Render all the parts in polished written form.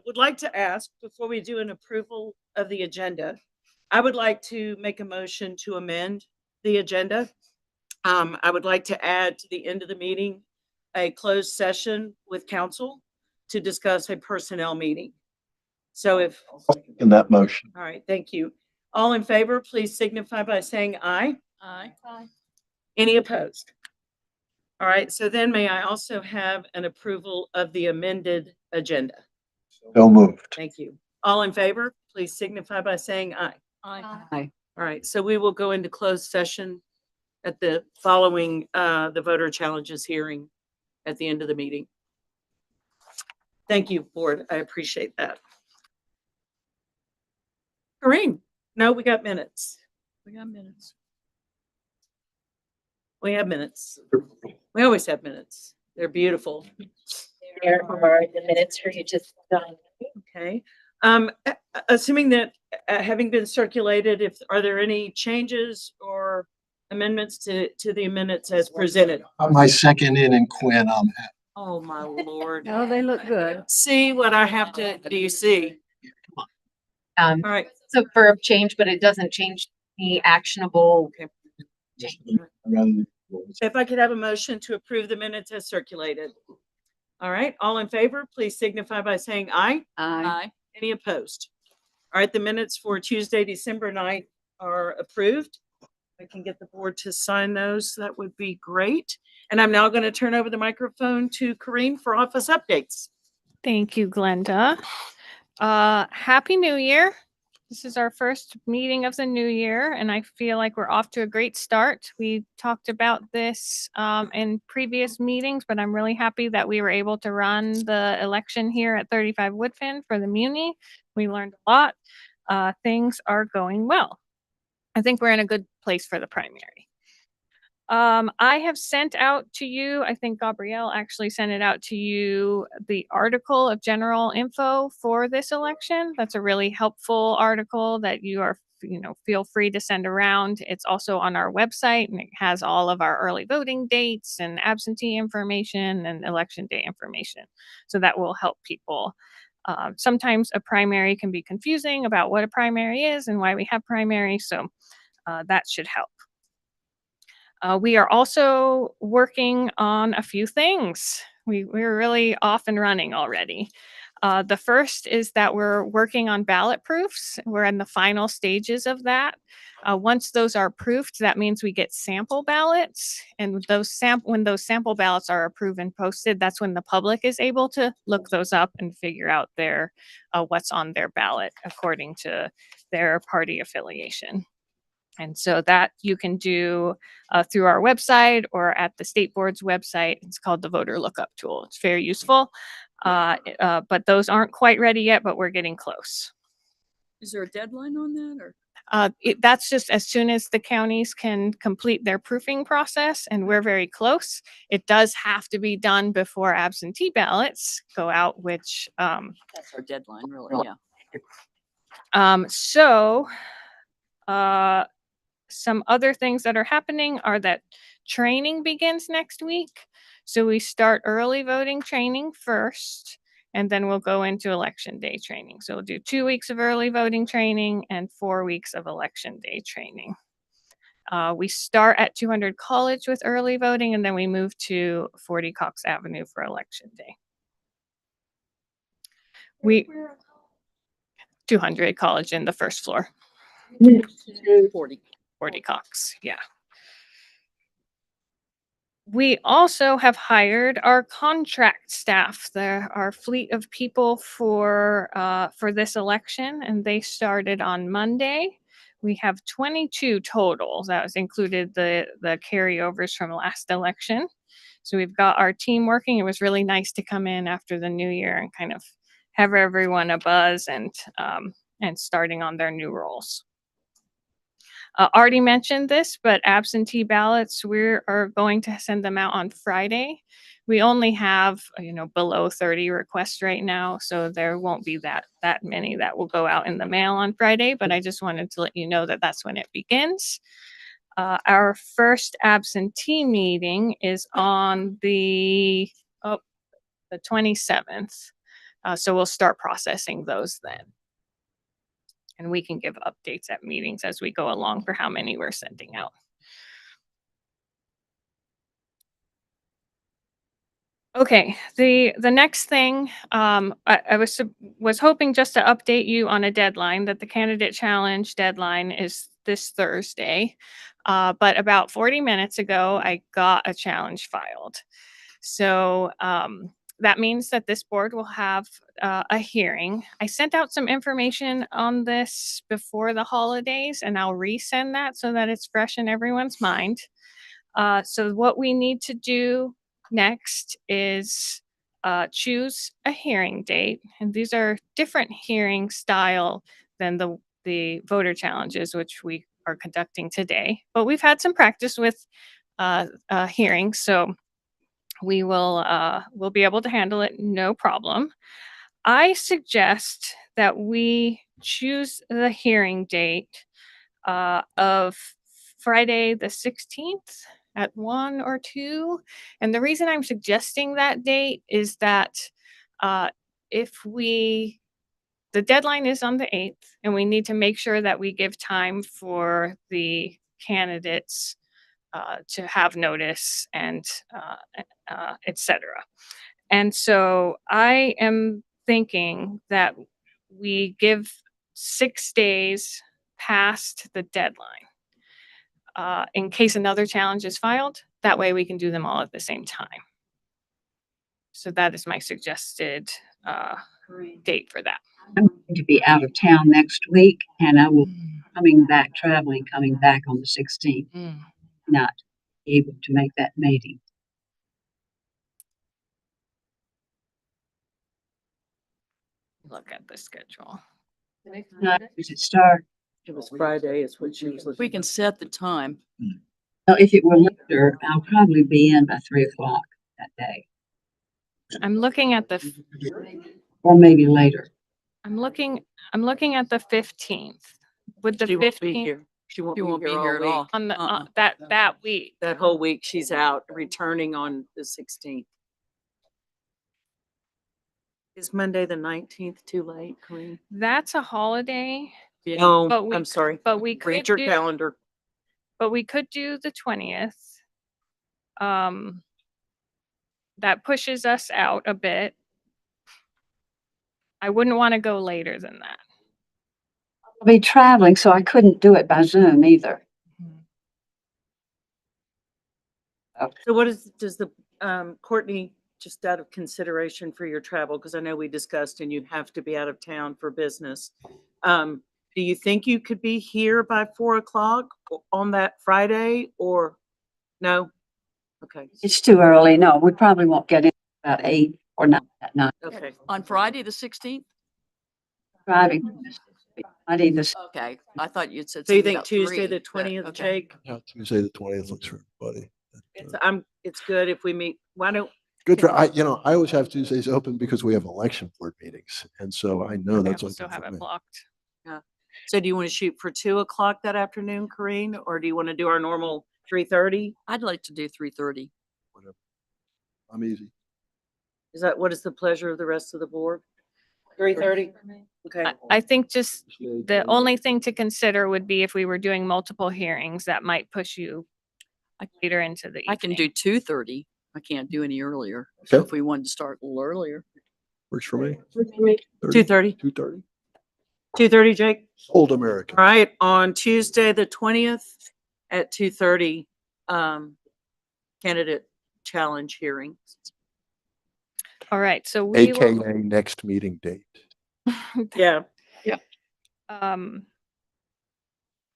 would like to ask, before we do an approval of the agenda, I would like to make a motion to amend the agenda. I would like to add to the end of the meeting a closed session with council to discuss a personnel meeting. So if, In that motion. all right, thank you. All in favor, please signify by saying aye. Aye. Any opposed? All right, so then may I also have an approval of the amended agenda? So moved. Thank you. All in favor, please signify by saying aye. Aye. All right, so we will go into closed session at the following the voter challenges hearing at the end of the meeting. Thank you, board. I appreciate that. Corinne, no, we got minutes. We got minutes. We have minutes. We always have minutes. They're beautiful. There are the minutes for you to sign. Okay. Assuming that having been circulated, are there any changes or amendments to the minutes as presented? My second in and Quinn, Oh, my Lord. No, they look good. See what I have to, do you see? All right. So for a change, but it doesn't change the actionable. Okay. I'm If I could have a motion to approve the minutes as circulated. All right, all in favor, please signify by saying aye. Aye. Any opposed? All right, the minutes for Tuesday, December 9th are approved. I can get the board to sign those. That would be great. And I'm now going to turn over the microphone to Corinne for office updates. Thank you, Glenda. Happy New Year. This is our first meeting of the new year, and I feel like we're off to a great start. We talked about this in previous meetings, but I'm really happy that we were able to run the election here at 35 Woodfin for the Muni. We learned a lot. Things are going well. I think we're in a good place for the primary. I have sent out to you, I think Gabrielle actually sent it out to you, the article of general info for this election. That's a really helpful article that you are, feel free to send around. It's also on our website, and it has all of our early voting dates and absentee information and election day information. So that will help people. Sometimes a primary can be confusing about what a primary is and why we have primary. So that should help. We are also working on a few things. We're really off and running already. The first is that we're working on ballot proofs. We're in the final stages of that. Once those are proofed, that means we get sample ballots. And when those sample ballots are approved and posted, that's when the public is able to look those up and figure out what's on their ballot according to their party affiliation. And so that you can do through our website or at the state board's website. It's called the voter lookup tool. It's very useful, but those aren't quite ready yet, but we're getting close. Is there a deadline on that or? That's just as soon as the counties can complete their proofing process, and we're very close. It does have to be done before absentee ballots go out, which That's our deadline, really, yeah. Some other things that are happening are that training begins next week. So we start early voting training first, and then we'll go into election day training. So we'll do 2 weeks of early voting training and 4 weeks of election day training. We start at 200 College with early voting, and then we move to 40 Cox Avenue for election day. 200 College in the first floor. 40 Cox, yeah. We also have hired our contract staff, our fleet of people for this election, and they started on Monday. We have 22 total. That was included the carryovers from last election. So we've got our team working. It was really nice to come in after the new year and kind of have everyone abuzz and starting on their new roles. Already mentioned this, but absentee ballots, we are going to send them out on Friday. We only have, below 30 requests right now, so there won't be that many that will go out in the mail on Friday, but I just wanted to let you know that that's when it begins. Our first absentee meeting is on the 27th. So we'll start processing those then. And we can give updates at meetings as we go along for how many we're sending out. Okay, the next thing, I was hoping just to update you on a deadline, that the candidate challenge deadline is this Thursday. But about 40 minutes ago, I got a challenge filed. So that means that this board will have a hearing. I sent out some information on this before the holidays, and I'll resend that so that it's fresh in everyone's mind. So what we need to do next is choose a hearing date. And these are different hearing style than the voter challenges, which we are conducting today. But we've had some practice with hearings, so we will we'll be able to handle it no problem. I suggest that we choose the hearing date of Friday the 16th at 1 or 2. And the reason I'm suggesting that date is that the deadline is on the 8th, and we need to make sure that we give time for the candidates to have notice and et cetera. And so I am thinking that we give 6 days past the deadline in case another challenge is filed. That way we can do them all at the same time. So that is my suggested date for that. I'm going to be out of town next week, and I will be coming back on the 16th, not be able to make that meeting. Look at the schedule. Not does it start? It was Friday is what she was looking. We can set the time. No, if it were later, I'll probably be in by 3 o'clock that day, I'm looking at the or maybe later. I'm looking at the 15th. Would the She won't be 15th here. She won't You be won't be here here all at all. week. on the Uh-uh. that week? That whole week she's out, returning on the 16th. Is Monday the 19th too late, Colleen? That's a holiday, No, but we I'm sorry. but we could Read your do, calendar. but we could do the 20th. That pushes us out a bit. I wouldn't want to go later than that. I'll be traveling, so I couldn't do it by Zoom either. So what does the, Courtney, just out of consideration for your travel, because I know we discussed and you have to be out of town for business. Do you think you could be here by 4 o'clock on that Friday or no? Okay, It's too early. No, we probably won't get in about 8 or 9 at night. okay. On Friday, the 16th? Driving. I need this. Okay, I thought you'd said. So you something think about Tuesday, 3, the but 20th, okay. Jake? Yeah, Tuesday, the 20th looks for everybody. It's good if we meet, why don't, Good try. I always have Tuesdays open because we have election board meetings. And so I know Okay, that's we'll open still have for it me. blocked. so do you want to shoot for 2 o'clock that afternoon, Corinne? Or do you want to do our normal 3:30? I'd like to do 3:30. Whatever. I'm easy. What is the pleasure of the rest of the board? 3:30? Okay. I think just the only thing to consider would be if we were doing multiple hearings, that might push you later into the evening. I can do 2:30. I can't do any earlier. So Okay. if we wanted to start a little earlier. Works for me. 2:30? 2:30. 2:30, Jake? Old American. All right, on Tuesday, the 20th at 2:30, candidate challenge hearing. All right, so we will, AKA next meeting date. Yeah,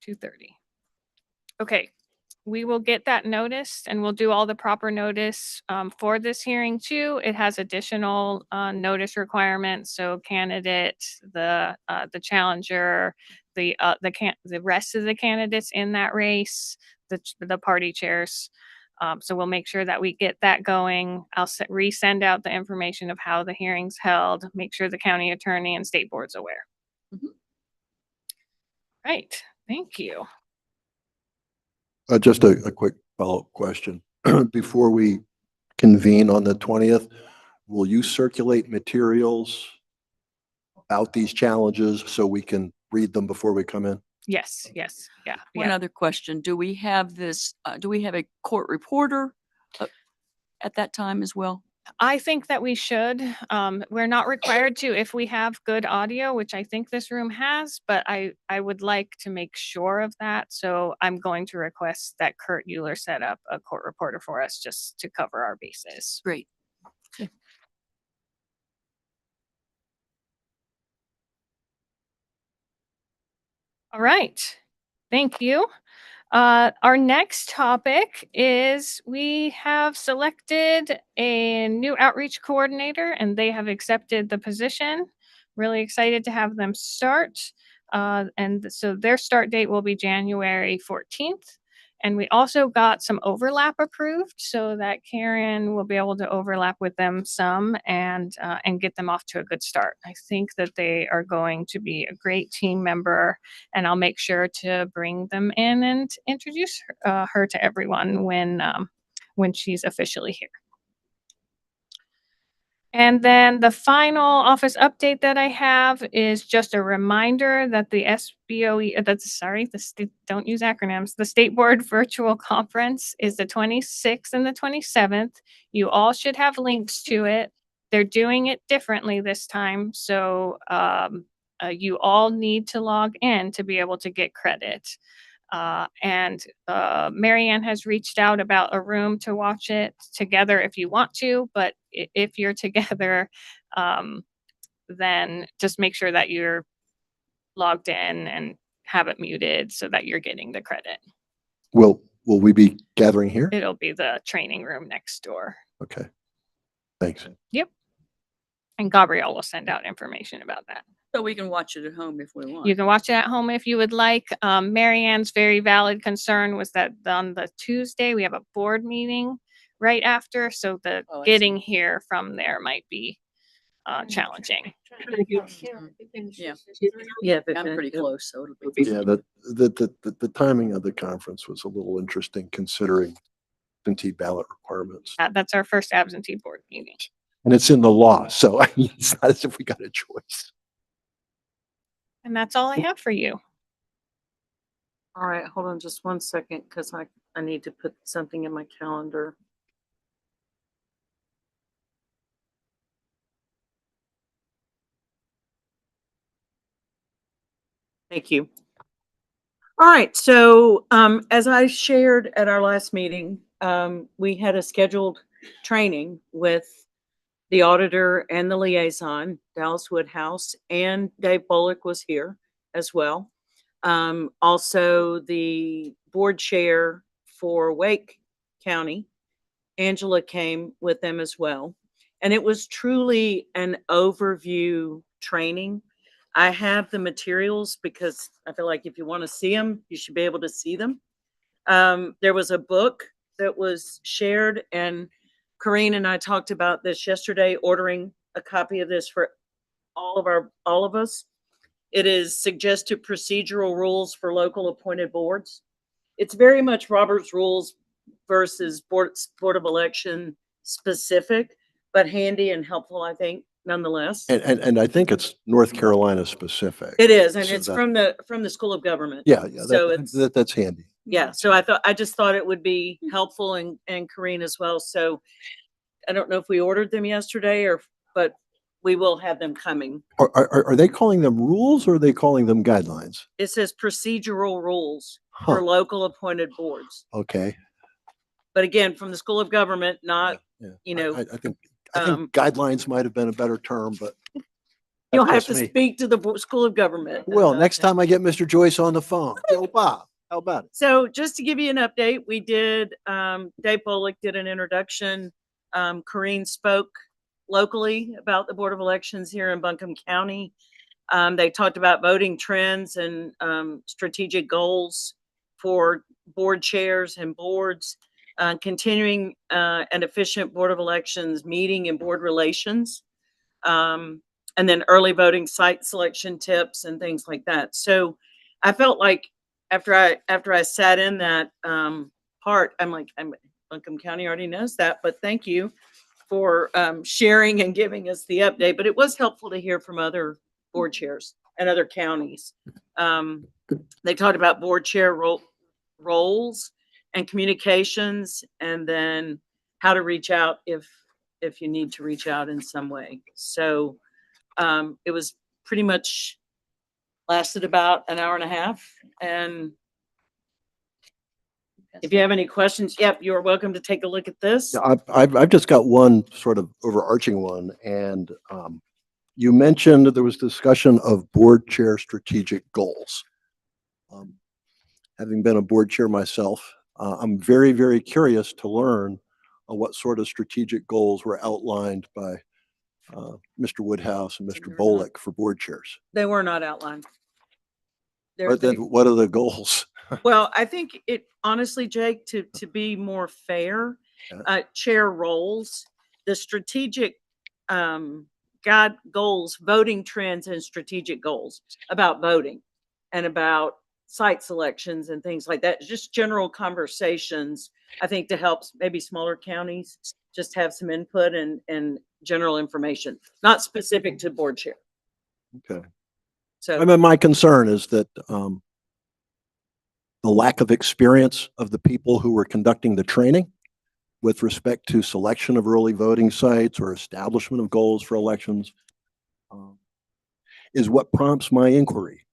2:30. Okay, we will get that noticed and we'll do all the proper notice for this hearing too. It has additional notice requirements. So candidate, the challenger, the rest of the candidates in that race, the party chairs. So we'll make sure that we get that going. I'll resend out the information of how the hearing's held, make sure the county attorney and state board's aware. Mhm. Right, thank you. Just a quick follow-up question. Before we convene on the 20th, will you circulate materials about these challenges so we can read them before we come in? Yes, yes, yeah, One yeah. other question. Do we have do we have a court reporter at that time as well? I think that we should. We're not required to if we have good audio, which I think this room has, but I would like to make sure of that. So I'm going to request that Kurt Euler set up a court reporter for us just to cover our bases. Great. All right. Thank you. Our next topic is we have selected a new outreach coordinator and they have accepted the position. Really excited to have them start. And so their start date will be January 14th. And we also got some overlap approved so that Karen will be able to overlap with them some and get them off to a good start. I think that they are going to be a great team member, and I'll make sure to bring them in and introduce her to everyone when she's officially here. And then the final office update that I have is just a reminder that the SBOE, don't use acronyms. The State Board Virtual Conference is the 26th and the 27th. You all should have links to it. They're doing it differently this time. So you all need to log in to be able to get credit. Marianne has reached out about a room to watch it together if you want to, but if you're together, then just make sure that you're logged in and have it muted so that you're getting the credit. Will we be gathering here? It'll be the training room next door. Okay. Thanks. And Gabrielle will send out information about that. So we can watch it at home if we want. You can watch it at home if you would like. Marianne's very valid concern was that on the Tuesday, we have a board meeting right after. So the Oh, I see. getting here from there might be challenging. Yeah. Yeah. I'm pretty close, so it'll be. Yeah, the timing of the conference was a little interesting considering absentee ballot requirements. That's our first absentee board meeting. And it's in the law, so I mean, it's not as if we got a choice. And that's all I have for you. All right, hold on just one second, because I need to put something in my calendar. Thank you. All right, so as I shared at our last meeting, we had a scheduled training with the auditor and the liaison, Dallas Woodhouse, and Dave Bullock was here as well. Also, the board chair for Wake County, Angela, came with them as well. And it was truly an overview training. I have the materials because I feel like if you want to see them, you should be able to see them. There was a book that was shared, and Corrine and I talked about this yesterday, ordering a copy of this for all of us. It is Suggested Procedural Rules for Local Appointed Boards. It's very much Robert's Rules versus Board of Election specific, but handy and helpful, I think, nonetheless. And I think it's North Carolina specific. It is, and So it's that- from the School of Government. Yeah, So it's, that's handy. yeah, so I just thought it would be helpful, and Corrine as well. So I don't know if we ordered them yesterday but we will have them coming. Are they calling them rules or are they calling them guidelines? It says procedural rules for Huh, local appointed boards. okay. But again, from the School of Government, not, Yeah. you know, I think guidelines might have been a better term, but. you'll that's have just to me. speak to the School of Government. Well, next time I get Mr. Joyce on the phone, yo, Bob, how about it? So just to give you an update, we did, Dave Bullock did an introduction. Corrine spoke locally about the Board of Elections here in Buncombe County. They talked about voting trends and strategic goals for board chairs and boards, continuing an efficient Board of Elections meeting and board relations, and then early voting site selection tips and things like that. So I felt like after I sat in that part, I'm like, Buncombe County already knows that, but thank you for sharing and giving us the update. But it was helpful to hear from other board chairs and other counties. They talked about board chair roles and communications, and then how to reach out if you need to reach out in some way. So it was pretty much lasted about an hour and a half. And if you have any questions, yep, you're welcome to take a look at this. Yeah, I've just got one sort of overarching one, and you mentioned there was discussion of board chair strategic goals. Having been a board chair myself, I'm very, very curious to learn what sort of strategic goals were outlined by Mr. Woodhouse and Mr. They're not- Bolick for board chairs. They were not outlined. But then what are the goals? Well, I think it honestly, Jake, to be more fair, Yeah. chair roles, the strategic guide goals, voting trends and strategic goals about voting and about site selections and things like that. Just general conversations, I think, to help maybe smaller counties just have some input and general information, not specific to board chair. Okay. So I mean, my concern is that the lack of experience of the people who were conducting the training with respect to selection of early voting sites or establishment of goals for elections is what prompts my inquiry.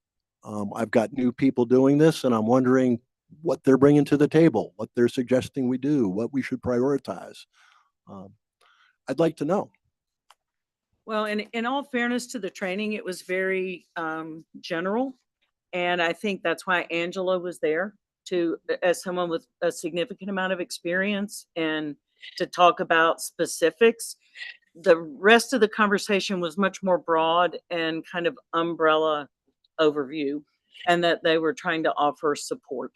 I've got new people doing this, and I'm wondering what they're bringing to the table, what they're suggesting we do, what we should prioritize. I'd like to know. well, in all fairness to the training, it was very general. And I think that's why Angela was there as someone with a significant amount of experience and to talk about specifics. The rest of the conversation was much more broad and kind of umbrella overview, and that they were trying to offer support.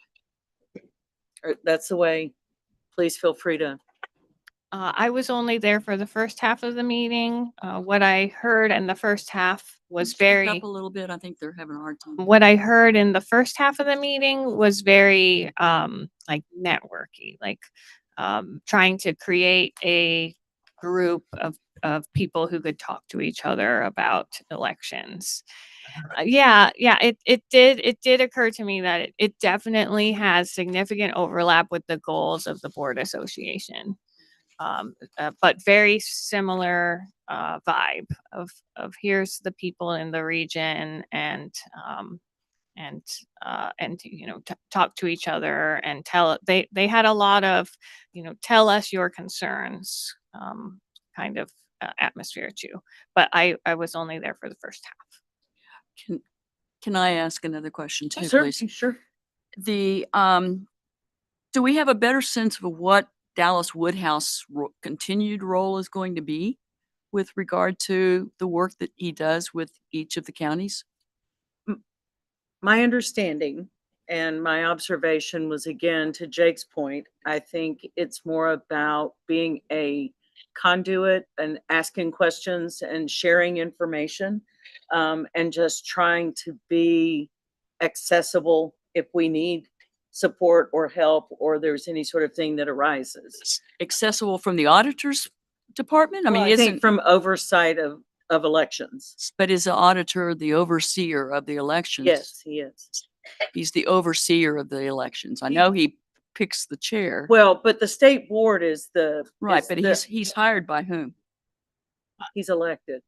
That's the way. Please feel free to. I was only there for the first half of the meeting. What I heard in the first half was Speak very, up a little bit. I think they're having a hard time. what I heard in the first half of the meeting was very like networky, like trying to create a group of people who could talk to each other about elections. It did occur to me that it definitely has significant overlap with the goals of the board association. But very similar vibe of here's the people in the region and you know, talk to each other and they had a lot of, you know, tell us your concerns kind of atmosphere too. But I was only there for the first half. Can I ask another question too, Sure, please? sure. The, do we have a better sense of what Dallas Woodhouse continued role is going to be with regard to the work that he does with each of the counties? My understanding and my observation was, again, to Jake's point, I think it's more about being a conduit and asking questions and sharing information, and just trying to be accessible if we need support or help or there's any sort of thing that arises. Accessible from the auditor's department? I Well, mean, I think isn't, from oversight of elections. but is the auditor the overseer of the elections? Yes, he is. He's the overseer of the elections. I He- know he picks the chair. Well, but the state board is Right, is but the- he's hired by whom? he's elected.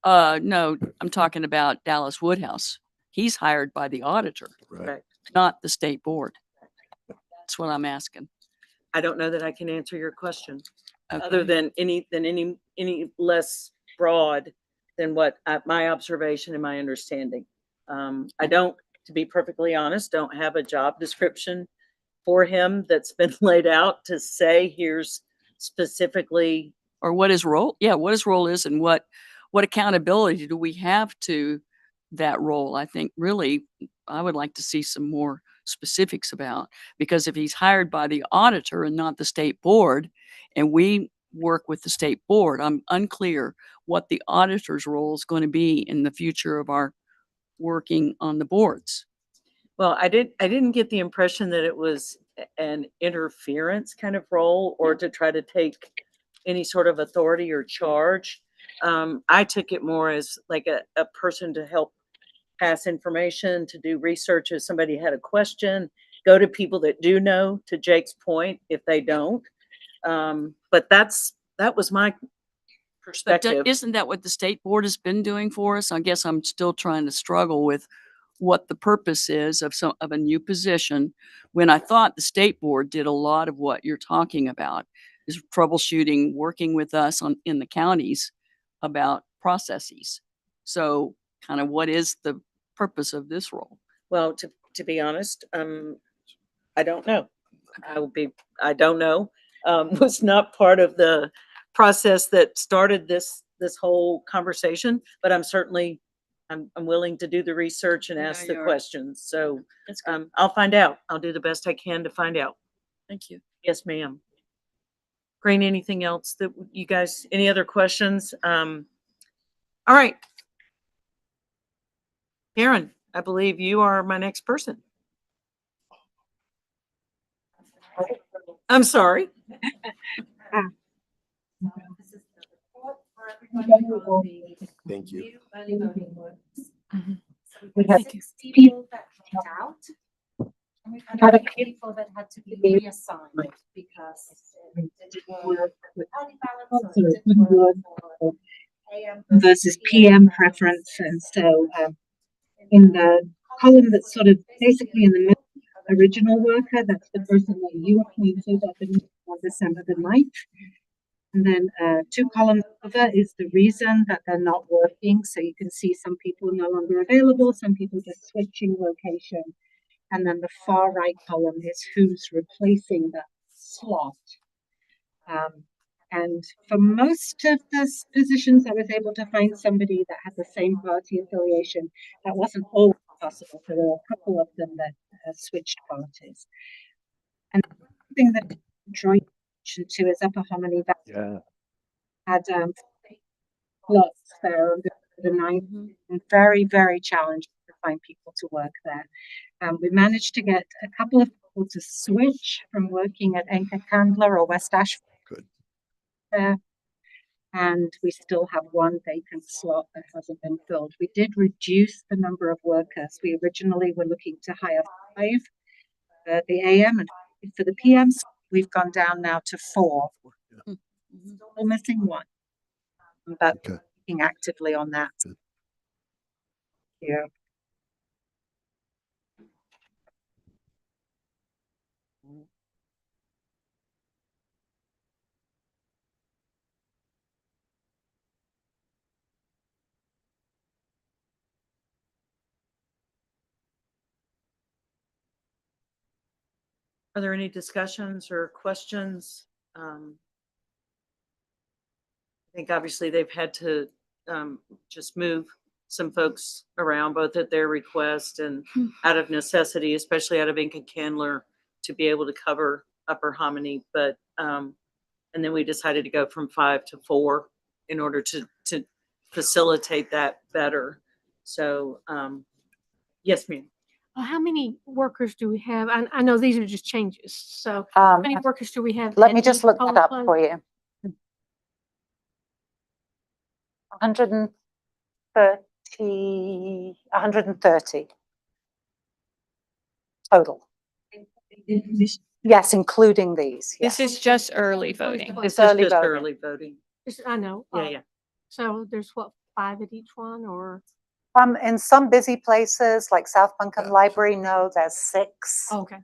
No, I'm talking about Dallas Woodhouse. He's hired by the auditor, Right. Correct. not the state board. That's what I'm asking. I don't know that I can answer your question other Okay. than any less broad than what my observation and my understanding. I don't, to be perfectly honest, don't have a job description for him that's been laid out to say here's specifically. Or what his role, what his role is and what accountability do we have to that role? I think really, I would like to see some more specifics about, because if he's hired by the auditor and not the state board, and we work with the state board, I'm unclear what the auditor's role is going to be in the future of our working on the boards. Well, I didn't get the impression that it was an interference kind of role or to try to take any sort of authority or charge. I took it more as like a person to help pass information, to do research if somebody had a question, go to people that do know, to Jake's point, if they don't. But that was my But perspective. isn't that what the state board has been doing for us? I guess I'm still trying to struggle with what the purpose is of a new position, when I thought the state board did a lot of what you're talking about, is troubleshooting, working with us in the counties about processes. So kind of what is the purpose of this role? Well, to be honest, I don't know. I don't know. Was not part of the process that started this whole conversation, but I'm willing to do the research and Yeah, ask the you are. questions. So, That's good. I'll find out. I'll do the best I can to find out. Thank you. Yes, ma'am. Green, anything else that you guys, any other questions? All right. Karen, I believe you are my next person. I'm sorry. Thank you. We had Thank you. people that dropped out. And we've Had a had people that had to be reassigned because it didn't work with party balance or it didn't work for AM versus PM preference, and so in the column that's sort of basically in the middle, original worker, that's the person that you appointed at the meeting on December the 9th. And then 2 columns over is the reason that they're not working. So you can see some people no longer available, some people just switching location. And then the far right column is who's replacing that slot. And for most of the positions, I was able to find somebody that had the same party affiliation. That wasn't always possible. There were a couple of them that switched parties. And the thing that I draw your attention to is Upper Hominy Valley Yeah. had lots there on the 9th, and very, very challenging to find people to work there. We managed to get a couple of people to switch from working at Anchor Candler or West Ashford. Good. There. And we still have 1 vacant slot that hasn't been filled. We did reduce the number of workers. We originally were looking to hire 5 for the AM, and for the PMs, we've gone down now to 4. Still missing 1, but Okay. working actively on that. Good. Yeah. Are there any discussions or questions? I think obviously they've had to just move some folks around, both at their request and out of necessity, especially out of Inca Candler, to be able to cover Upper Hominy. But and then we decided to go from 5 to 4 in order to facilitate that better. So yes, ma'am. How many workers do we have? I know these are just changes, so how many workers do we have? Let at me just each look that polling up place? for you. 130 total. Yes, including these. This Yes. is just early voting. This is early just voting. early voting. I know. Yeah. So there's what, 5 at each one, or? In some busy places like South Buncombe Yeah. Library, no, there's 6. Oh, okay.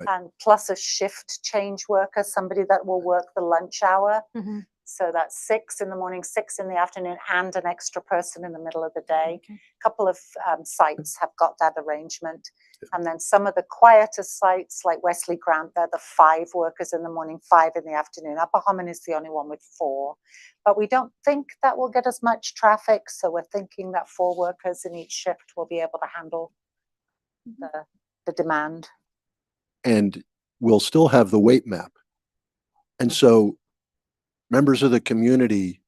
And plus a shift change worker, somebody that will work the lunch hour. Mhm. So that's 6 in the morning, 6 in the afternoon, and an extra person in the middle of the day. Okay. A couple of sites have got that arrangement. And then some of the quieter sites like Wesley Grant, they're the 5 workers in the morning, 5 in the afternoon. Upper Hominy is the only one with 4. But we don't think that will get as much traffic. So we're thinking that 4 workers in each shift will be able to handle the demand. And we'll still have the weight map. And so members of the community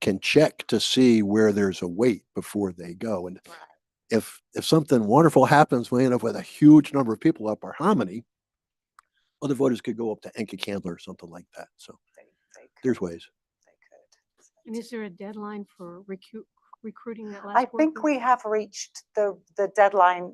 can check to see where there's a wait before they go. And if something wonderful happens, we end up with a huge number of people up our Hominy, other voters could go up to Enka Candler or something like that. So They could. there's ways. They could. And is there a deadline for recruiting that I last think worker? we have reached the deadline.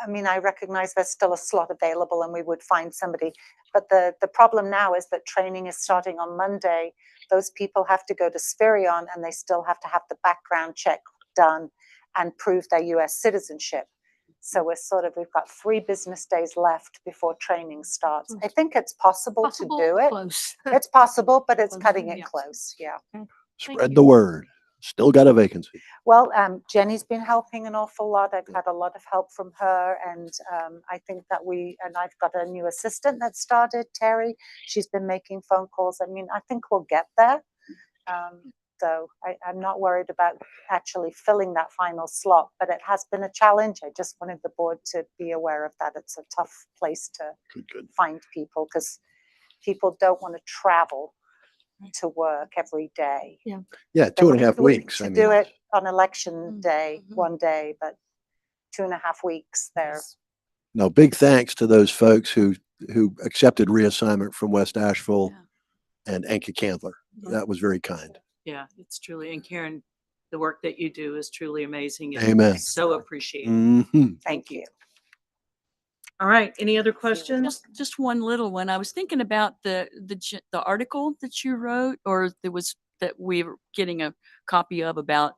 I mean, I recognize there's still a slot available and we would find somebody. But the problem now is that training is starting on Monday. Those people have to go to Spirion and they still have to have the background check done and prove their US citizenship. So we've got 3 business days left before training starts. I think it's possible to do it. Close. It's possible, but it's Close, cutting it yeah. close, yeah. Spread the word. Still got a vacancy. Well, Jenny's been helping an awful lot. I've had a lot of help from her, and I think that I've got a new assistant that started, Terry. She's been making phone calls. I mean, I think we'll get there. So I'm not worried about actually filling that final slot, but it has been a challenge. I just wanted the board to be aware of that. It's a tough place to Good. find people because people don't want to travel to work every day. Yeah, They 2.5 would weeks. To I mean, do it on election Mm, day, mhm. one day, but 2.5 weeks there. no, big thanks to those folks who accepted reassignment from West Asheville Yeah. and Enka Candler. Yeah. That was very kind. Yeah, it's truly, and Karen, the work that you do is truly amazing. and Amen. So appreciated. Mhm. Thank you. All right, any other questions? Just one little one. I was thinking about the article that you wrote, or that we were getting a copy of about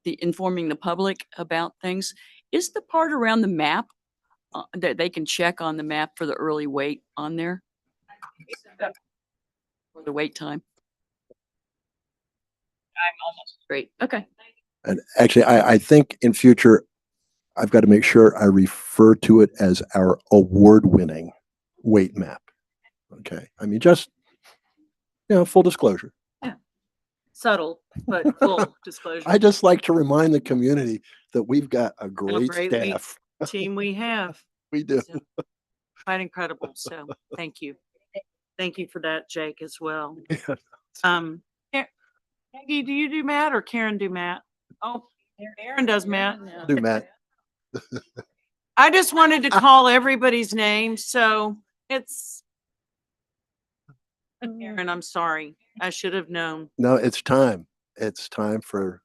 the informing the public about things. Is the part around the map that they can check on the map for the early wait on there? For the wait time? I'm almost great. Okay. And actually, I think in future, I've got to make sure I refer to it as our award-winning weight map. Okay. I mean, just, full disclosure. Subtle, but full disclosure. I just like to remind the community that we've got a great great staff. Team we have, We do. quite incredible. So thank you. Thank you for that, Jake, as well. Peggy, do you do Matt or Karen do Matt? Oh, Aaron does Matt. Do Matt. I just wanted to call everybody's name, so it's Aaron, I'm sorry. I should have known. No, it's time. It's time for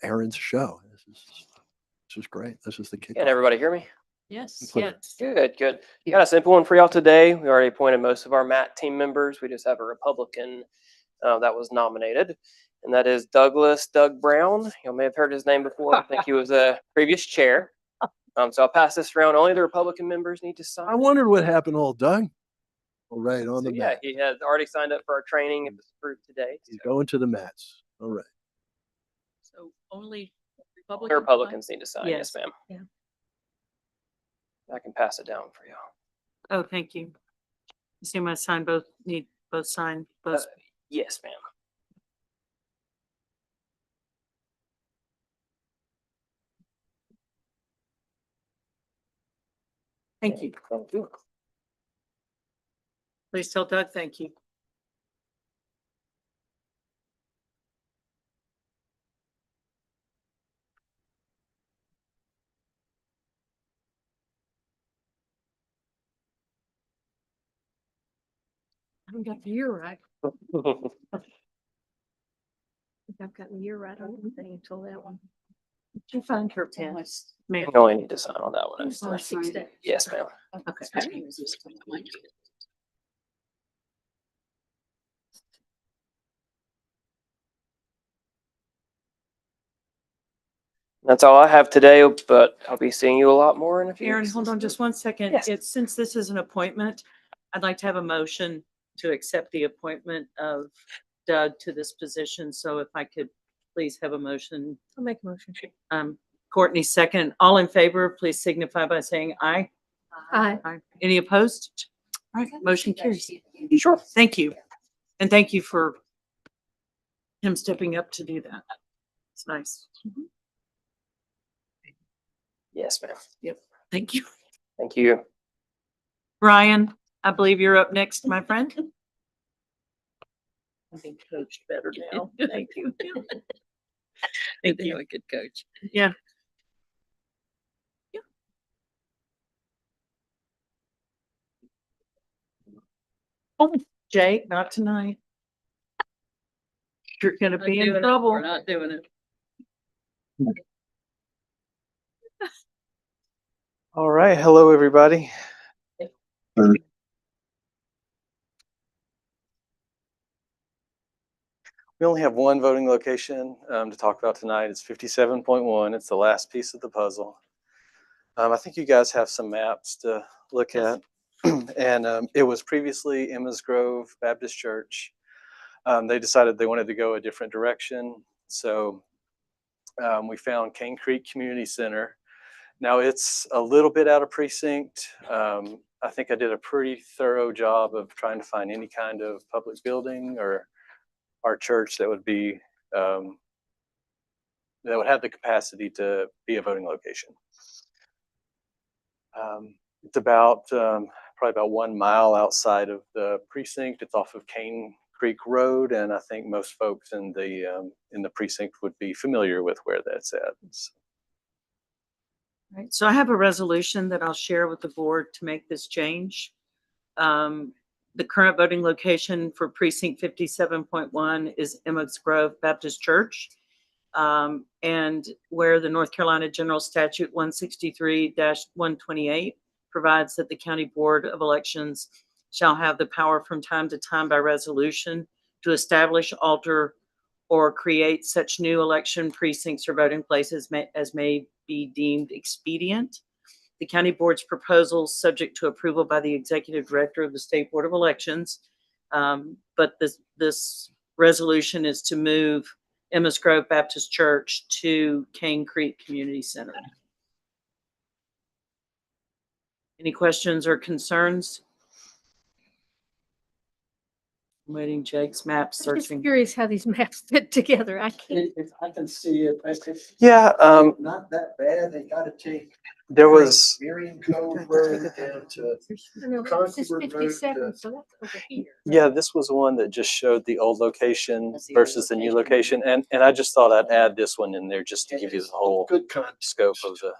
Aaron's show. This is great. This is the kick. Can everybody hear me? Yes. Yes. Good, good. Got a simple one for y'all today. We already appointed most of our MAT team members. We just have a Republican that was nominated, and that is Doug Brown. You may have heard his name before. I think he was a previous chair. So I'll pass this around. Only the Republican members need to sign. I wondered what happened to old Doug. All right, on So the yeah, mat. he has already signed up for our training. If it's approved today, He's so going to the mats. All right. So only the Republicans need to sign. Yes, Yes. ma'am. Yeah. I can pass it down for y'all. Oh, thank you. See, my sign need both sign both. Yes, ma'am. Thank you. Thank you. Please tell Doug, thank you. I haven't got the year right. I think I've got the year right on everything until that one. Did you find her pen? Ma'am. You only need to sign on that one. I Oh, think. 6 days. Yes, ma'am. Okay. That's all I have today, but I'll be seeing you a lot more in a few Aaron, weeks. hold on just one second. Yes. Since this is an appointment, I'd like to have a motion to accept the appointment of Doug to this position. So if I could please have a motion. I'll make a motion. Courtney second. All in favor, please signify by saying aye. Aye. Aye. Any opposed? All right, motion carries. Sure. Thank you. And thank you for him stepping up to do that. It's nice. Yes, ma'am. Thank you. Thank you. Ryan, I believe you're up next, my friend. I'm being coached better now. Thank you. Thank you. A good coach. Yeah. Oh, Jake, not tonight. You're gonna be in We're trouble. not doing it. All right. Hello, everybody. Third. We only have one voting location to talk about tonight. It's 57.1. It's the last piece of the puzzle. I think you guys have some maps to look at. And it was previously Emma's Grove Baptist Church. They decided they wanted to go a different direction. So we found Cane Creek Community Center. Now it's a little bit out of precinct. I think I did a pretty thorough job of trying to find any kind of public building or our church that would be that would have the capacity to be a voting location. It's about probably about 1 mile outside of the precinct. It's off of Cane Creek Road, and I think most folks in the precinct would be familiar with where that's at. Right, so I have a resolution that I'll share with the board to make this change. The current voting location for precinct 57.1 is Emma's Grove Baptist Church. And where the North Carolina General Statute 163-128 provides that the County Board of Elections shall have the power from time to time by resolution to establish, alter, or create such new election precincts or voting places as may be deemed expedient. The county board's proposals, subject to approval by the executive director of the State Board of Elections. But this resolution is to move Emma's Grove Baptist Church to Cane Creek Community Center. Any questions or concerns? I'm waiting Jake's map I'm just searching. curious how these maps fit together. I can't. I can see it. Yeah, Not that bad. They gotta take. there was Miriam Cove Road down to. I know, but this is Concord Road 57, to- so that's over here. yeah, this was one that just showed the old location versus the new location, and I just thought I'd add this one in there just to give you the whole Good context. scope of the.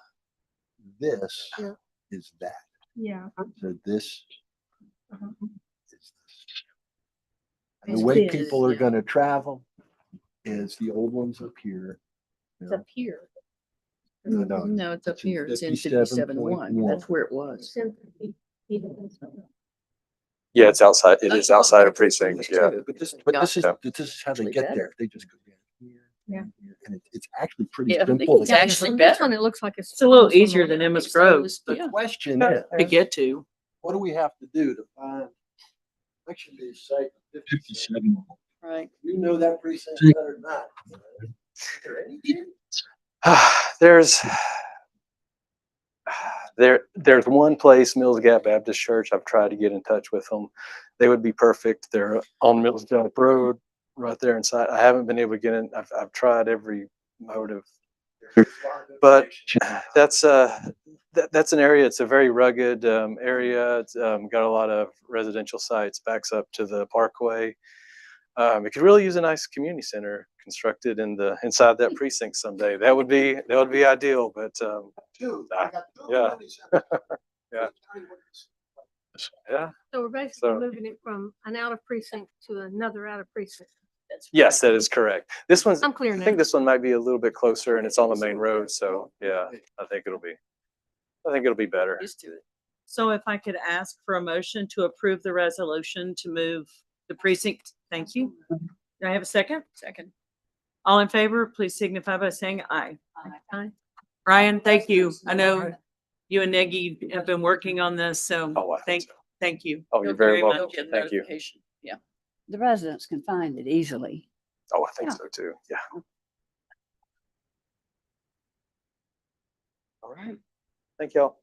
This Yeah. is that. Yeah. So this Uh-huh. is this. And the It's way this, people are yeah. gonna travel is the old ones up here. It's up here. No, it's up It's in here. It's in 57.1. 57.1. That's where it was. It's in- Yeah, it's outside. It is outside of precinct. Yeah. But this is Gotcha. how they Actually get better. there. They just go down here. Yeah. here, And it's actually pretty Yeah, I think simple. it's to- actually On this better. one, it looks like It's a little also easier more- than Emma's Grove The Yeah. question is, to get to. what do we have to do to find election day site 57? Right. You know that precinct better than not. Is there any chance? There's one place, Mills Gap Baptist Church. I've tried to get in touch with them. They would be perfect. They're on Mills Gap Road, right there inside. I haven't been able to get in. I've tried every motive, but that's an area. It's a very rugged area. It's got a lot of residential sites. Backs up to the Parkway. It could really use a nice community center constructed inside that precinct someday. That would be ideal. But yeah. Yeah. Yeah. So we're basically So- moving it from an out of precinct to another out of precinct. Yes, that is correct. This one's. I'm clear I now. think this one might be a little bit closer, and it's on the main road. So yeah, I think it'll be better. Used to it. So if I could ask for a motion to approve the resolution to move the precinct. Thank you. Do I have a second? Second. All in favor, please signify by saying aye. Aye. Ryan, thank you. I know you and Neggy have been working on this, so Oh, I think so. thank you. Oh, you're very very welcome. much. Thank you. Yeah. The residents can find it easily. Oh, I think Yeah. so too. Yeah. All right. Thank y'all.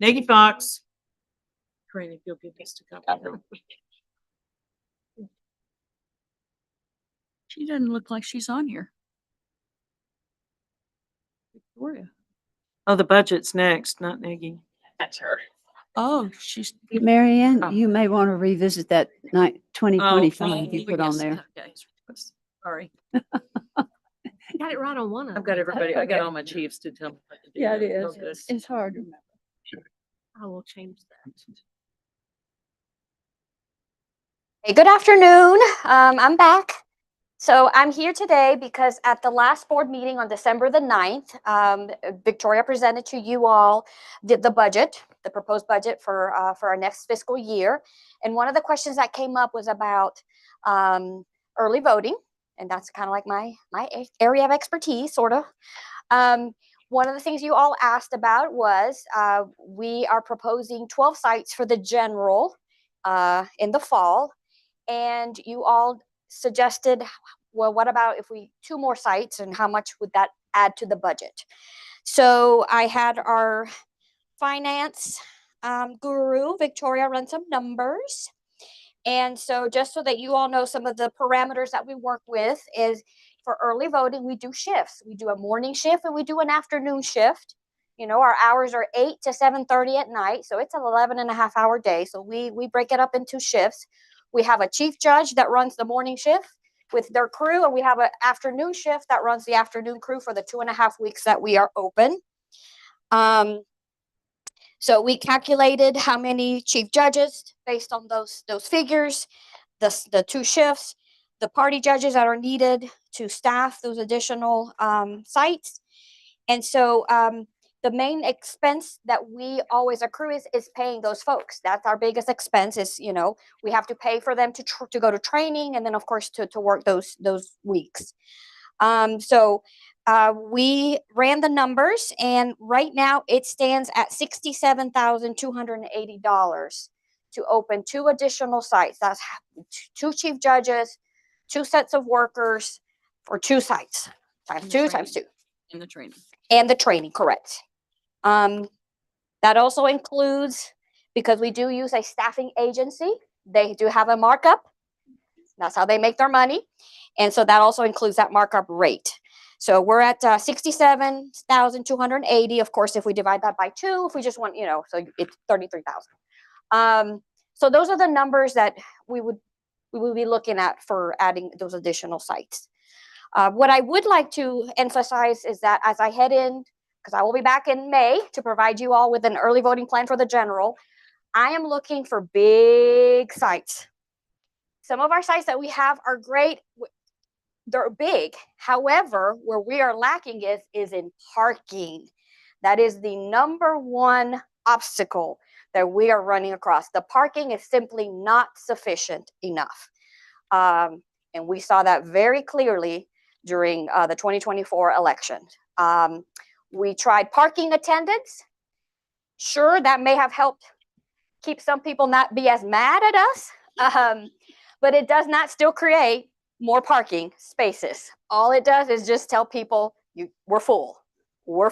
Neggy Fox. Corinne, if you'll give this to copy. She doesn't look like she's on here. Victoria. Oh, the budget's next, not Neggy. That's her. Oh, she's. Marianne, Oh. you may want to revisit that night, 2025 you put on yes, there. okay. Sorry. Got it right on one of them. I've got everybody, I got all my chiefs to tell me. what to do. Yeah, it Oh, is. good. It's hard to remember. I will change that. Hey, good afternoon. I'm back. So I'm here today because at the last board meeting on December the 9th, Victoria presented to you all the budget, the proposed budget for our next fiscal year. And one of the questions that came up was about early voting. And that's kind of like my area of expertise, sort of. One of the things you all asked about was we are proposing 12 sites for the general in the fall. And you all suggested, well, what about if we 2 more sites and how much would that add to the budget? So I had our finance guru, Victoria, run some numbers. And so just so that you all know some of the parameters that we work with is for early voting, we do shifts. We do a morning shift and we do an afternoon shift. You know, our hours are 8 to 7:30 at night. So it's an 11.5-hour day. So we break it up into shifts. We have a chief judge that runs the morning shift with their crew, and we have an afternoon shift that runs the afternoon crew for the 2.5 weeks that we are open. So we calculated how many chief judges based on those figures, the 2 shifts, the party judges that are needed to staff those additional sites. And so the main expense that we always accrue is paying those folks. That's our biggest expense is, you know, we have to pay for them to go to training and then of course to work those weeks. So we ran the numbers and right now it stands at $67,280 to open 2 additional sites. That's 2 chief judges, 2 sets of workers for 2 sites, times 2 times 2. In the training. And the training, correct. That also includes, because we do use a staffing agency, they do have a markup. That's how they make their money. And so that also includes that markup rate. So we're at 67,280. Of course, if we divide that by 2, if we just want, you know, so it's 33,000. So those are the numbers that we would be looking at for adding those additional sites. What I would like to emphasize is that as I head in, because I will be back in May to provide you all with an early voting plan for the general, I am looking for big sites. Some of our sites that we have are great. They're big. However, where we are lacking is in parking. That is the #1 obstacle that we are running across. The parking is simply not sufficient enough. And we saw that very clearly during the 2024 election. We tried parking attendants. Sure, that may have helped keep some people not be as mad at us, but it does not still create more parking spaces. All it does is just tell people, we're full, or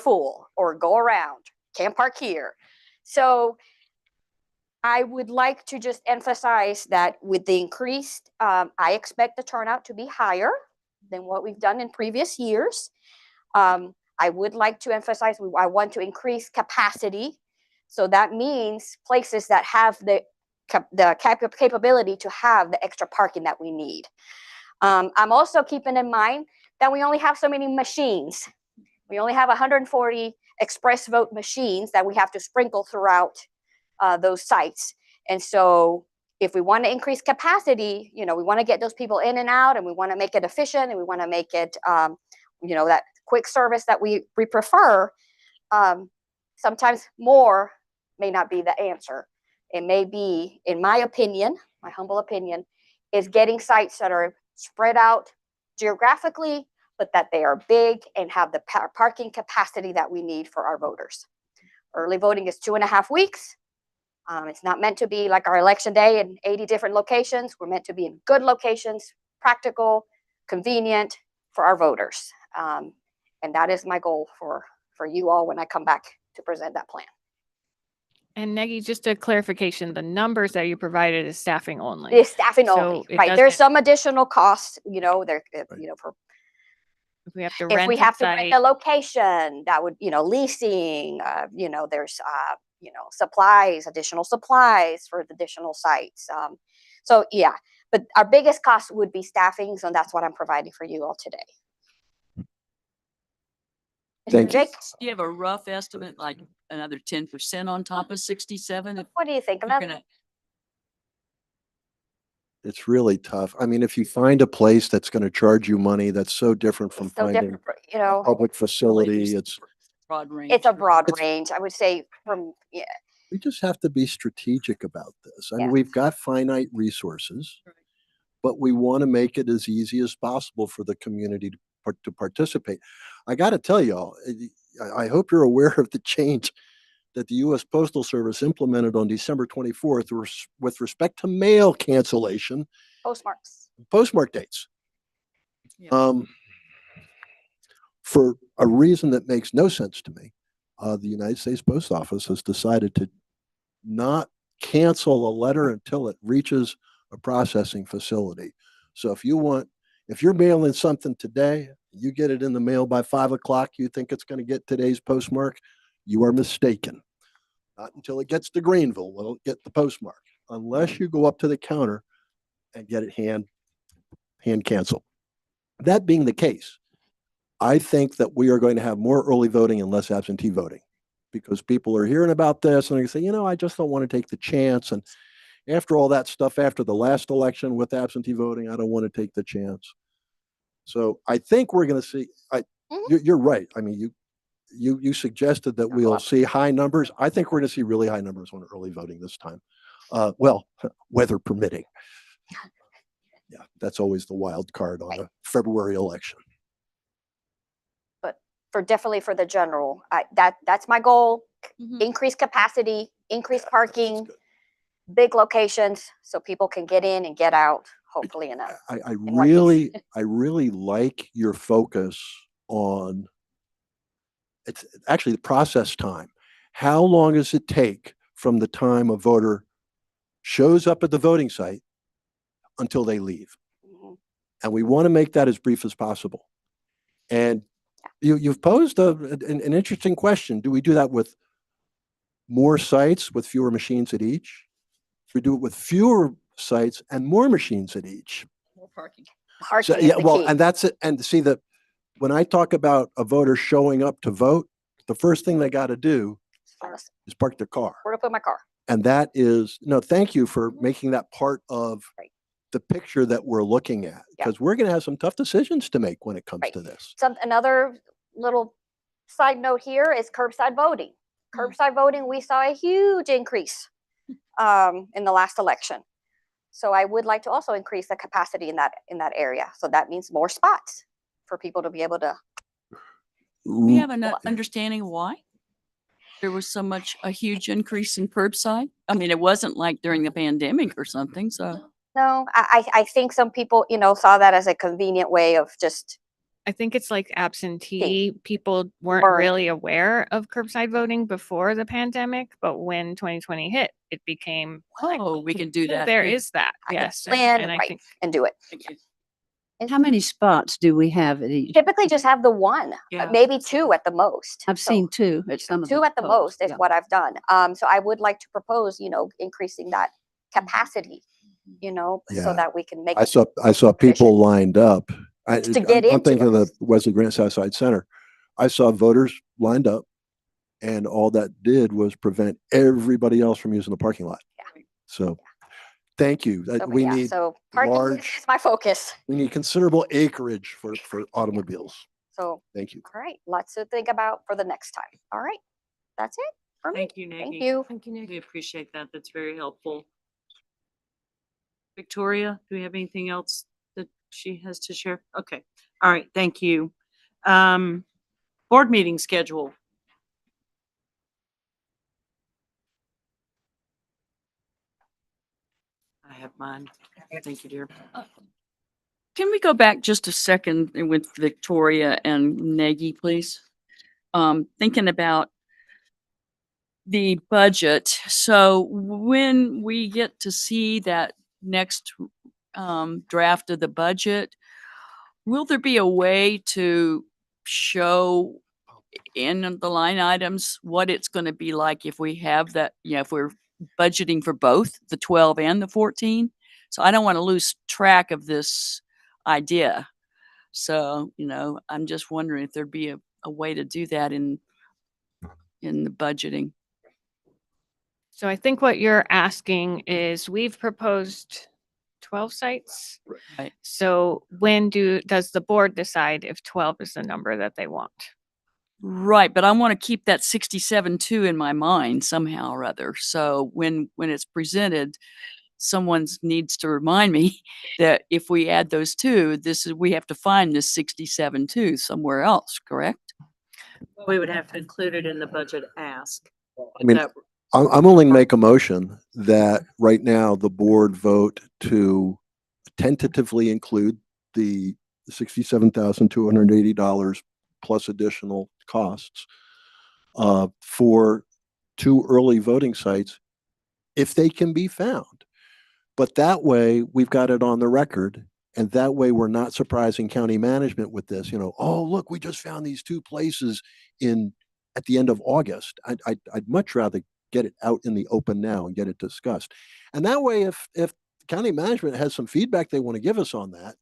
go around, can't park here. So I would like to just emphasize that with the increased, I expect the turnout to be higher than what we've done in previous years. I would like to emphasize, I want to increase capacity. So that means places that have the capability to have the extra parking that we need. I'm also keeping in mind that we only have so many machines. We only have 140 express vote machines that we have to sprinkle throughout those sites. And so if we want to increase capacity, you know, we want to get those people in and out and we want to make it efficient and we want to make it, you know, that quick service that we prefer, sometimes more may not be the answer. It may be, in my opinion, my humble opinion, is getting sites that are spread out geographically, but that they are big and have the parking capacity that we need for our voters. Early voting is 2.5 weeks. It's not meant to be like our election day in 80 different locations. We're meant to be in good locations, practical, convenient for our voters. And that is my goal for you all when I come back to present that plan. And Negi, just a clarification, the numbers that you provided is staffing only. It's staffing So only, it right? There's doesn't- some additional costs, you know, there, you know, for If we have to if rent we a have to rent site, the location, that would, you know, leasing, you know, there's, you know, supplies, additional supplies for the additional sites. So yeah, but our biggest cost would be staffing. So that's what I'm providing for you all today. Thank Mr. you. Jake, Do you have a rough estimate, like another 10% on top of 67? If what do you think? you're Another gonna, It's really tough. I mean, if you find a place that's going to charge you money, that's so different from It's so finding different, a you know, public facility. It's, Broad range. it's a broad It's- range. I would say from, yeah, we just have to be strategic about this. I mean, Yeah. we've got finite resources, Right. but we want to make it as easy as possible for the community to participate. I got to tell y'all, I hope you're aware of the change that the U.S. Postal Service implemented on December 24th with respect to mail cancellation, postmarks. postmark dates. Yeah. For a reason that makes no sense to me, the United States Post Office has decided to not cancel a letter until it reaches a processing facility. So if you're mailing something today, you get it in the mail by 5 o'clock, you think it's going to get today's postmark, you are mistaken. Not until it gets to Greenville will it get the postmark, unless you go up to the counter and get it hand canceled. That being the case, I think that we are going to have more early voting and less absentee voting, because people are hearing about this and they say, I just don't want to take the chance. And after all that stuff, after the last election with absentee voting, I don't want to take the chance. So I think we're going to see, you're right. I mean, you suggested that we'll see high numbers. I think we're going to see really high numbers on early voting this time. Well, weather permitting. Yeah, that's always the wild card on a February election. Definitely for the general, that's my goal. Mhm. Increase capacity, increase Yeah, parking, that's good. big locations so people can get in and get out, hopefully in a, I one piece. really like your focus on it's actually the process time. How long does it take from the time a voter shows up at the voting site until they leave? Mhm. And we want to make that as brief as possible. And you've posed an interesting question. Do we do that with more sites with fewer machines at each? Do we do it with fewer sites and more machines at each? More parking. Parking is Yeah, the well, key. and that's it. And see that when I talk about a voter showing up to vote, the first thing they got to do Honestly, is park their car. where to put my car? And that is, thank you for making that part of Right. the picture that we're looking at, Yeah. because we're going to have some tough decisions to make when it comes Right. to this. Another little side note here is curbside voting. Curbside voting, we saw a huge increase in the last election. So I would like to also increase the capacity in that area. So that means more spots for people to be able to. We have an understanding why there was a huge increase in curbside. I mean, it wasn't like during the pandemic or something. So No, I think some people, saw that as a convenient way of just. I think it's like absentee people weren't Or- really aware of curbside voting before the pandemic, but when 2020 hit, it became we can do that. there too. is that. I can Yes. plan And I right think and do it. Thank you. How many spots do we have at each? Typically just have the one, Yeah. maybe two at the most. I've So seen two at some of the two at the polls, most is yeah. what I've done. So I would like to propose, increasing that capacity, so Yeah. that we can make. I it saw efficient. people lined up. To get I'm into thinking of it. the Wesley Grant Southside Center. I saw voters lined up, and all that did was prevent everybody else from using the parking lot. Yeah. So, thank you. So, We yeah, need so parking large- is my focus. we need considerable acreage for automobiles. So, Thank you. all right, lots to think about for the next time. All right, that's it for me. Thank you, Nikki. Thank you. Thank you, Nick. We appreciate that. That's very helpful. Victoria, do we have anything else that she has to share? Okay. All right. Thank you. Board meeting schedule. I have mine. Thank you, dear. Can we go back just a second with Victoria and Nagy, please? Thinking about the budget. So when we get to see that next draft of the budget, will there be a way to show in the line items what it's going to be like if we have that, if we're budgeting for both the 12 and the 14? So I don't want to lose track of this idea. So, I'm just wondering if there'd be a way to do that in the budgeting. So I think what you're asking is we've proposed 12 sites. Right. So does the board decide if 12 is the number that they want? Right, but I want to keep that 67.2 in my mind somehow or other. So when it's presented, someone needs to remind me that if we add those two, we have to find this 67.2 somewhere else, correct? We would have to include it in the budget ask. I mean, That- I'm only gonna make a motion that right now the board vote to tentatively include the $67,280 plus additional costs for 2 early voting sites if they can be found. But that way, we've got it on the record, and that way we're not surprising county management with this, oh, look, we just found these 2 places at the end of August. I'd much rather get it out in the open now and get it discussed. And that way, if county management has some feedback they want to give us on that,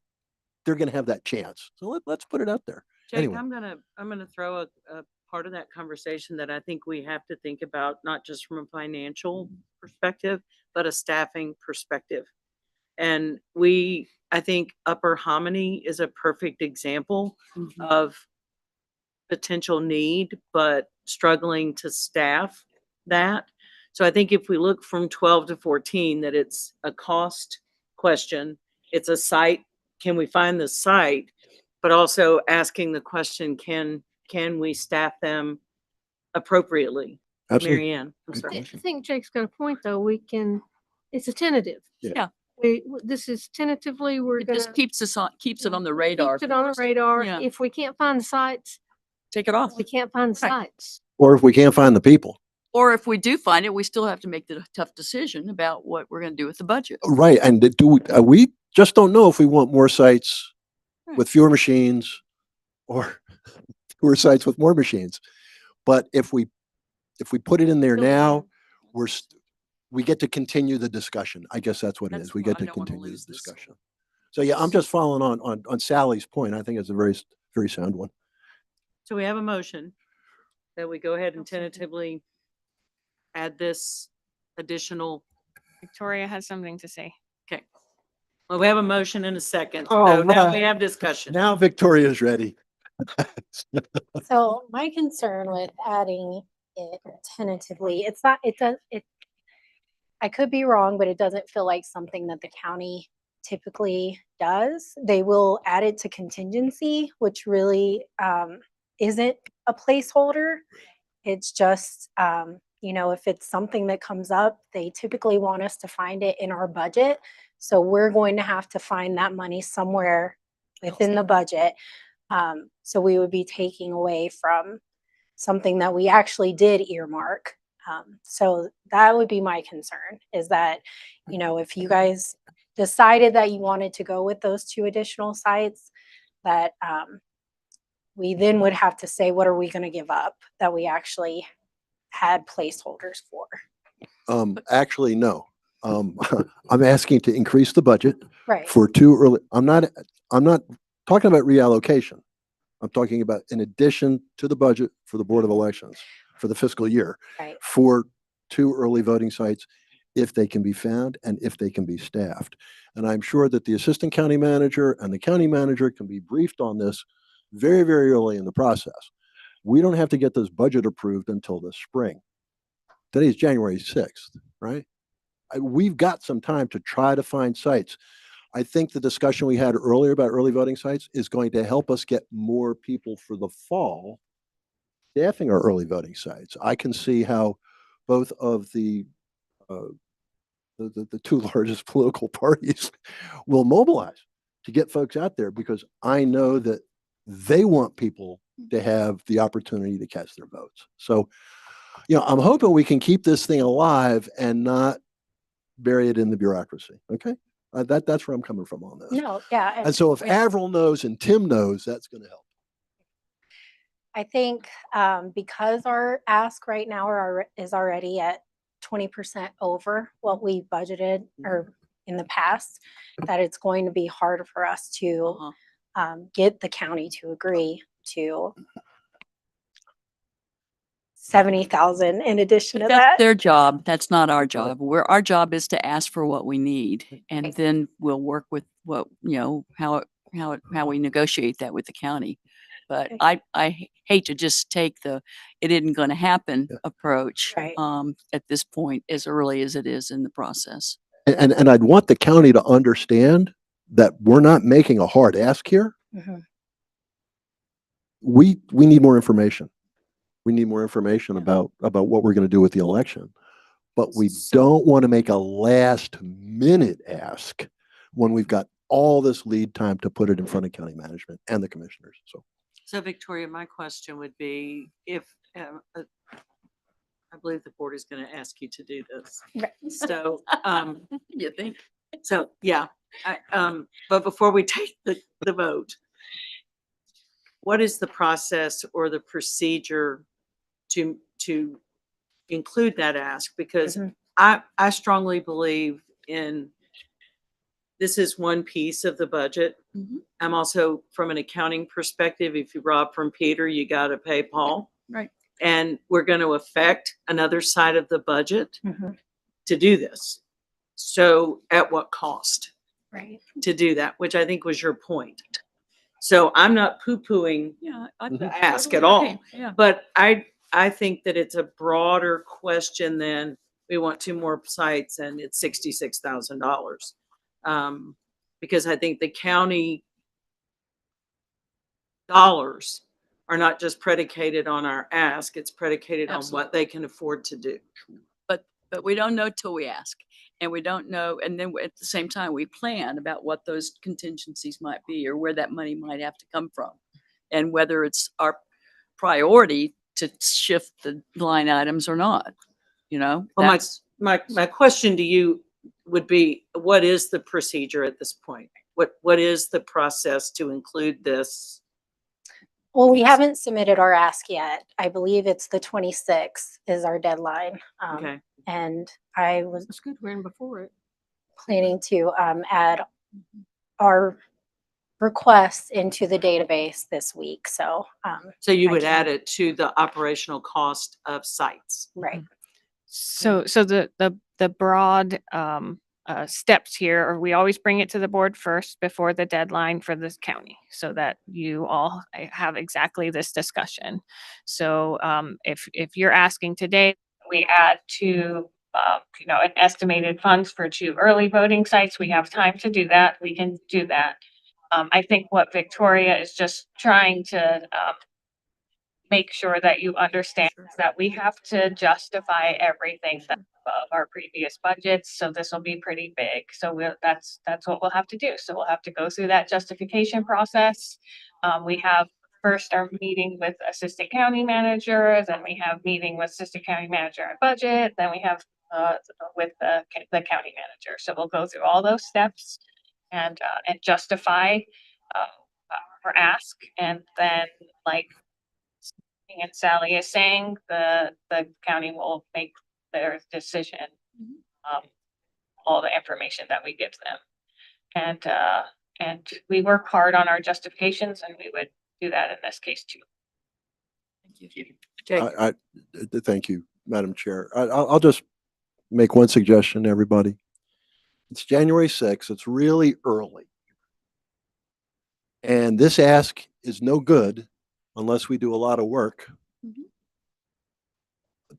they're going to have that chance. So let's put it out there. Jake, Anyway. I'm gonna throw a part of that conversation that I think we have to think about, not just from a financial perspective, but a staffing perspective. And I think Upper Hominy is a perfect example of potential need, but struggling to staff that. So I think if we look from 12 to 14, that it's a cost question, it's a site, can we find the site? But also asking the question, can we staff them appropriately? Absolutely. Mary Ann, I'm Good sorry. I think Jake's got a point, though. It's a tentative. Yeah. This is tentatively, we're It gonna. just keeps it on the radar. Keeps it on the radar. Yeah. If we can't find the sites, Take it off. we can't find the Right. sites. Or if we can't find the people. Or if we do find it, we still have to make the tough decision about what we're going to do with the budget. Right. And we just don't know if we want more sites with fewer machines or fewer sites with more machines. But if we put it in there now, we get to continue the discussion. I guess that's what it is. We get to continue the discussion. So yeah, I'm just following on Sally's point. I think it's a very, very sound one. So we have a motion that we go ahead and tentatively add this additional. Victoria has something to say. Okay. Well, we have a motion in a second. Oh, So now right. we have discussion. Now Victoria's ready. So my concern with adding it tentatively, I could be wrong, but it doesn't feel like something that the county typically does. They will add it to contingency, which really isn't a placeholder. It's just, if it's something that comes up, they typically want us to find it in our budget. So we're going to have to find that money somewhere within the budget. So we would be taking away from something that we actually did earmark. So that would be my concern, is that, if you guys decided that you wanted to go with those 2 additional sites, that we then would have to say, what are we going to give up that we actually had placeholders for? Actually, no. I'm asking to increase the budget Right. for 2 early. I'm not talking about reallocation. I'm talking about in addition to the budget for the Board of Elections for the fiscal year, Right. for 2 early voting sites, if they can be found and if they can be staffed. And I'm sure that the assistant county manager and the county manager can be briefed on this very, very early in the process. We don't have to get this budget approved until the spring. Today's January 6th, right? We've got some time to try to find sites. I think the discussion we had earlier about early voting sites is going to help us get more people for the fall staffing our early voting sites. I can see how both of the 2 largest political parties will mobilize to get folks out there, because I know that they want people to have the opportunity to cast their votes. So, I'm hoping we can keep this thing alive and not bury it in the bureaucracy. Okay. That's where I'm coming from on this. No, yeah. And so if yeah. Avril knows and Tim knows, that's going to help. I think because our ask right now is already at 20% over what we budgeted or in the past, that it's going to be harder for us to get the county to agree to 70,000 in addition to That's that. their job. That's not our job. Our job is to ask for what we need, and then we'll work with what, how we negotiate that with the county. But Okay. I hate to just take the "it isn't going to happen" approach Right. at this point, as early as it is in the process. And I'd want the county to understand that we're not making a hard ask here. Mhm. We need more information. We need more information about what we're going to do with the election. But we don't want to make a last minute ask when we've got all this lead time to put it in front of county management and the commissioners. So Victoria, my question would be if, I believe the board is going to ask you to do this. Right. So, You think? so yeah, but before we take the vote, what is the process or the procedure to include that ask? Because Mhm. I strongly believe in, this is one piece of the budget. Mhm. I'm also, from an accounting perspective, if you rob from Peter, you got to pay Paul. Right. And we're going to affect another side of the budget Mhm. to do this. So at what cost Right. to do that, which I think was your point. So I'm not poo-pooing Yeah. the ask at all. Yeah. But I think that it's a broader question than we want 2 more sites and it's $66,000. Because I think the county dollars are not just predicated on our ask, it's predicated on what they can afford to do. But we don't know till we ask, and we don't know. And then at the same time, we plan about what those contingencies might be or where that money might have to come from, and whether it's our priority to shift the line items or not. Well, That's my question to you would be, what is the procedure at this point? What is the process to include this? Well, we haven't submitted our ask yet. I believe it's the 26th is our deadline. Okay. And I was that's good. We're in before it. planning to add our requests into the database this week. So, So you I would can- add it to the operational cost of sites. right. So the broad steps here are we always bring it to the board first before the deadline for this county so that you all have exactly this discussion. So if you're asking today, we add to an estimated funds for 2 early voting sites. We have time to do that. We can do that. I think what Victoria is just trying to make sure that you understand that we have to justify everything that's above our previous budgets. So this will be pretty big. So that's what we'll have to do. So we'll have to go through that justification process. We have first our meeting with assistant county manager, then we have meeting with assistant county manager at budget, then we have with the county manager. So we'll go through all those steps and justify our ask, and then and Sally is saying, the county will make their decision, all the information that we give them. And we work hard on our justifications, and we would do that in this case too. Thank you. Okay. Thank you, Madam Chair. I'll just make one suggestion to everybody. It's January 6th. It's really early. And this ask is no good unless we do a lot of work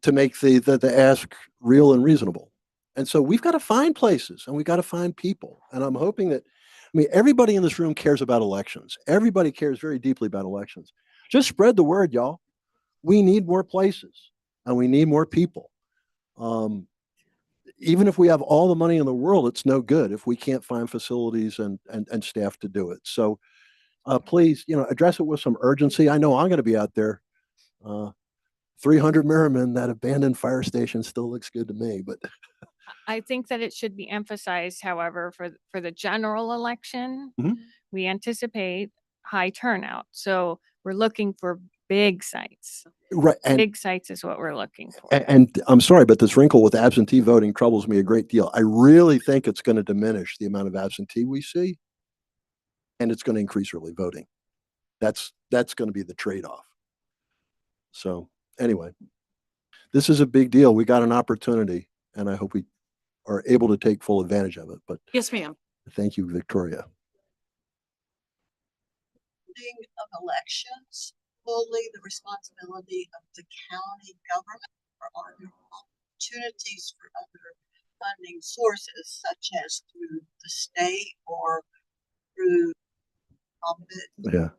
to make the ask real and reasonable. And so we've got to find places and we've got to find people. And I'm hoping that, everybody in this room cares about elections. Everybody cares very deeply about elections. Just spread the word, y'all. We need more places and we need more people. Even if we have all the money in the world, it's no good if we can't find facilities and staff to do it. So please, address it with some urgency. I know I'm going to be out there. 300 Merriman, that abandoned fire station still looks good to me, but I think that it should be emphasized, however, for the general election, we anticipate high turnout. So we're looking for big sites. right. Big sites is what we're looking for. And I'm sorry, but this wrinkle with absentee voting troubles me a great deal. I really think it's going to diminish the amount of absentee we see, and it's going to increase early voting. That's going to be the trade-off. So anyway, this is a big deal. We got an opportunity, and I hope we are able to take full advantage of it. But Yes, ma'am. thank you, Victoria. Of elections fully the responsibility of the county government, or are there opportunities for other funding sources, such as through the state or through Yeah.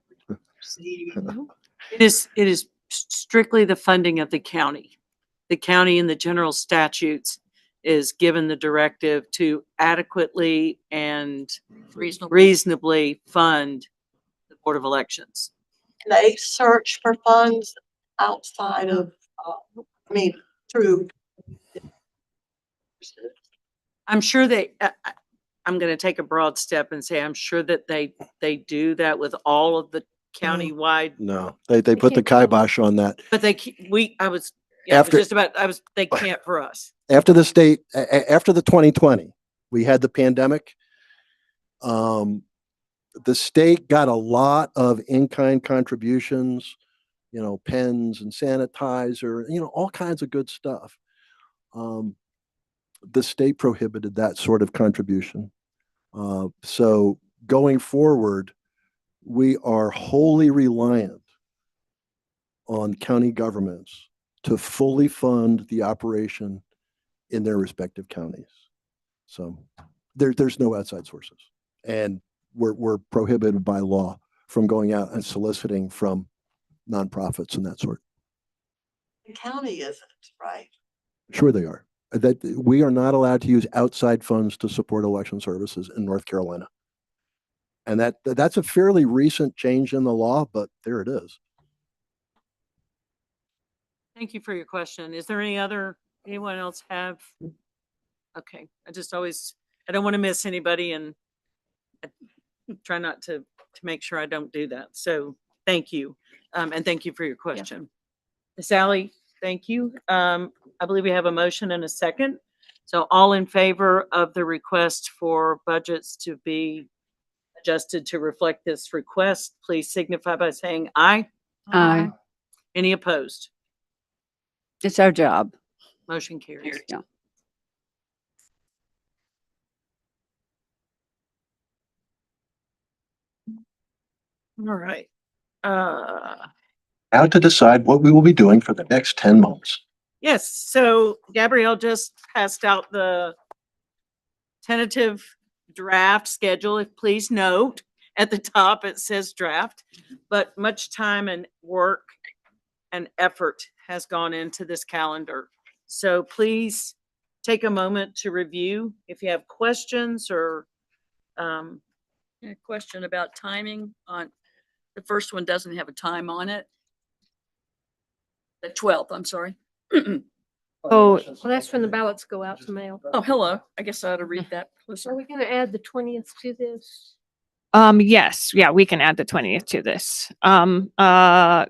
It is strictly the funding of the county. The county in the general statutes is given the directive to adequately and reasonably fund the Board of Elections. they search for funds outside of, through. I'm sure I'm going to take a broad step and say, I'm sure that they do that with all of the countywide, No, they put the kibosh on that. but they After- they can't for us. After the state, after the 2020, we had the pandemic. The state got a lot of in-kind contributions, pens and sanitizer, all kinds of good stuff. The state prohibited that sort of contribution. So going forward, we are wholly reliant on county governments to fully fund the operation in their respective counties. So there's no outside sources. And we're prohibited by law from going out and soliciting from nonprofits and that sort. The county isn't, right? Sure they are. That we are not allowed to use outside funds to support election services in North Carolina. And that's a fairly recent change in the law, but there it is. Thank you for your question. Is there anyone else have? Okay, I don't want to miss anybody, and I try not to make sure I don't do that. So thank you. And thank you for your question. Sally, thank you. I believe we have a motion and a second. So all in favor of the request for budgets to be adjusted to reflect this request, please signify by saying aye. Aye. Any opposed? It's our job. Motion carries. Yeah. All right. Now to decide what we will be doing for the next 10 months. Yes, so Gabrielle just passed out the tentative draft schedule. If please note, at the top it says draft, but much time and work and effort has gone into this calendar. So please take a moment to review. If you have questions or A question about timing on, the first one doesn't have a time on it. The 12th, I'm sorry. Oh, well, that's when the ballots go out to mail. Oh, hello. I guess I ought to read that closer. Are we gonna add the 20th to this? Yes, yeah, we can add the 20th to this. Glenda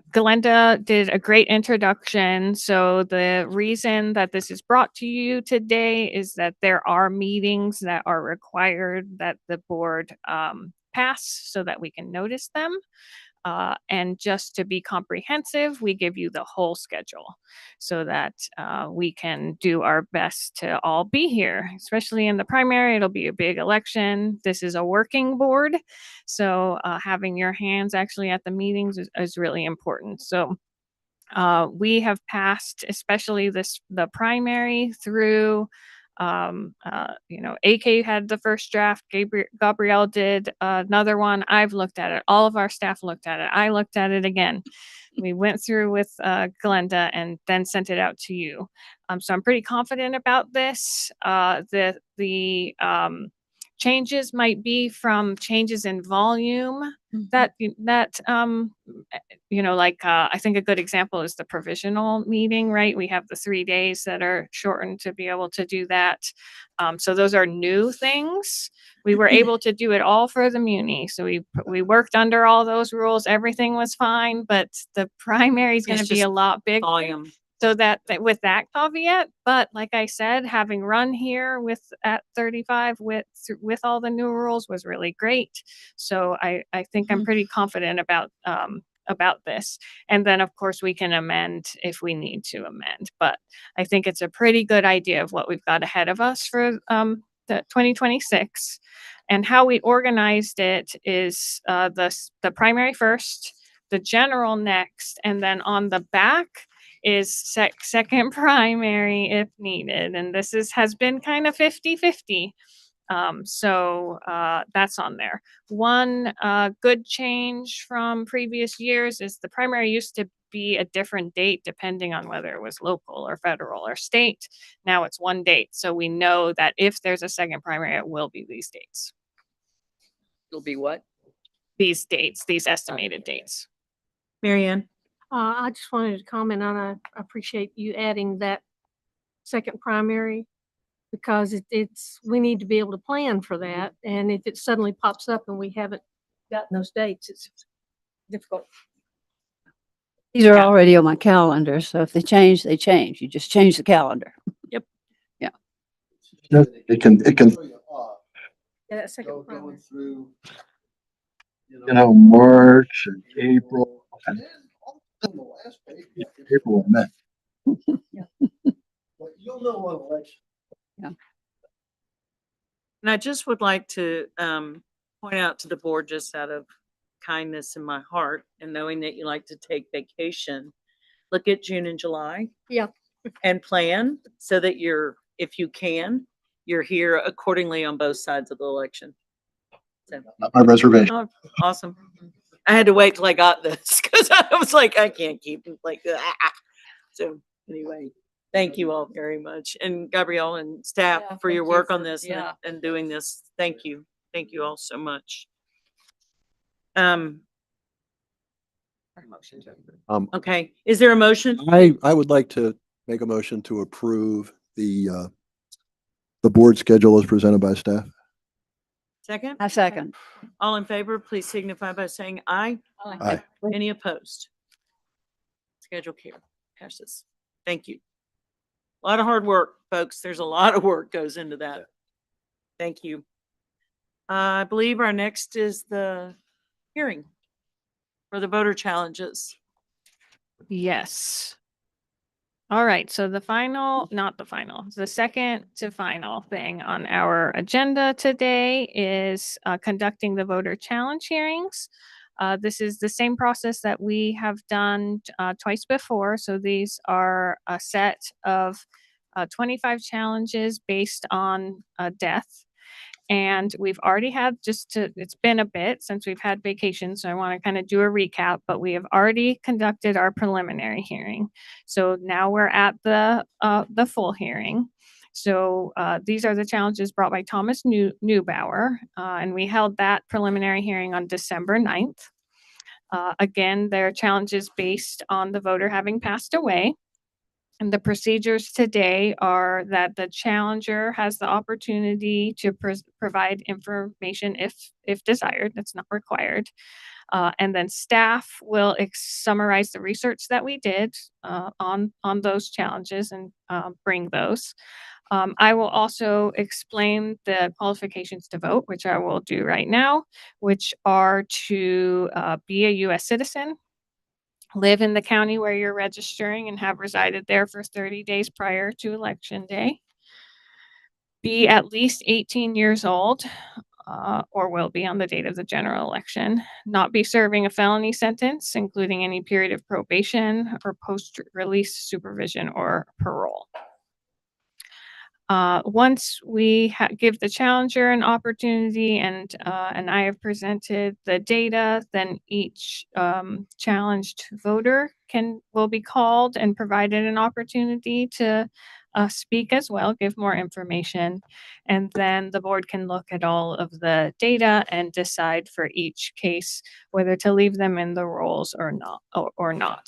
did a great introduction. So the reason that this is brought to you today is that there are meetings that are required that the board pass so that we can notice them. And just to be comprehensive, we give you the whole schedule so that we can do our best to all be here, especially in the primary. It'll be a big election. This is a working board. So having your hands actually at the meetings is really important. So we have passed, especially the primary through AK had the first draft, Gabrielle did another one. I've looked at it. All of our staff looked at it. I looked at it again. We went through with Glenda and then sent it out to you. So I'm pretty confident about this. The changes might be from changes in volume I think a good example is the provisional meeting, right? We have the 3 days that are shortened to be able to do that. So those are new things. We were able to do it all for the muni. So we worked under all those rules. Everything was fine, but the primary is going to be a lot bigger. Volume. So that with that caveat, but like I said, having run here at 35 with all the new rules was really great. So I think I'm pretty confident about about this. And then, of course, we can amend if we need to amend. But I think it's a pretty good idea of what we've got ahead of us for the 2026. And how we organized it is the primary first, the general next, and then on the back is second primary if needed. And this has been kind of 50-50. So that's on there. One good change from previous years is the primary used to be a different date depending on whether it was local or federal or state. Now it's one date. So we know that if there's a second primary, it will be these dates. It'll be what? These dates, these estimated dates. Marianne? I just wanted to comment on, I appreciate you adding that second primary because we need to be able to plan for that. And if it suddenly pops up and we haven't gotten those dates, it's difficult. These are already on my calendar, so if they change, they change. You just change the calendar. Yep. Yeah. It can, Yeah, that second primary. Going through, March and April. And then all of a sudden, the last page, April and May. But you'll know on election. Yeah. And I just would like to point out to the board, just out of kindness in my heart and knowing that you like to take vacation, look at June and July. Yeah. And plan so that if you can, you're here accordingly on both sides of the election. So, not my reservation. oh, awesome. I had to wait till I got this because I was like, I can't keep it like that. So anyway, thank you all very much. And Gabrielle and staff Yeah, for your thank you work on for- this yeah. and doing this. Thank you. Thank you all so much. Okay. Is there a motion? I would like to make a motion to approve the board schedule as presented by staff. Second? I second. All in favor, please signify by saying aye. Aye. Any opposed? Schedule passes. Thank you. A lot of hard work, folks. There's a lot of work goes into that. Thank you. I believe our next is the hearing for the voter challenges. Yes. All right, so the second to final thing on our agenda today is conducting the voter challenge hearings. This is the same process that we have done twice before. So these are a set of 25 challenges based on death. And we've already had it's been a bit since we've had vacation, so I want to kind of do a recap, but we have already conducted our preliminary hearing. So now we're at the full hearing. So these are the challenges brought by Thomas Neubauer, and we held that preliminary hearing on December 9th. Again, there are challenges based on the voter having passed away. And the procedures today are that the challenger has the opportunity to provide information if desired. That's not required. And then staff will summarize the research that we did on those challenges and bring those. I will also explain the qualifications to vote, which I will do right now, which are to be a U.S. citizen, live in the county where you're registering and have resided there for 30 days prior to election day, be at least 18 years old, or will be on the date of the general election, not be serving a felony sentence, including any period of probation or post-release supervision or parole. Once we give the challenger an opportunity and I have presented the data, then each challenged voter will be called and provided an opportunity to speak as well, give more information, and then the board can look at all of the data and decide for each case whether to leave them in the rolls or not.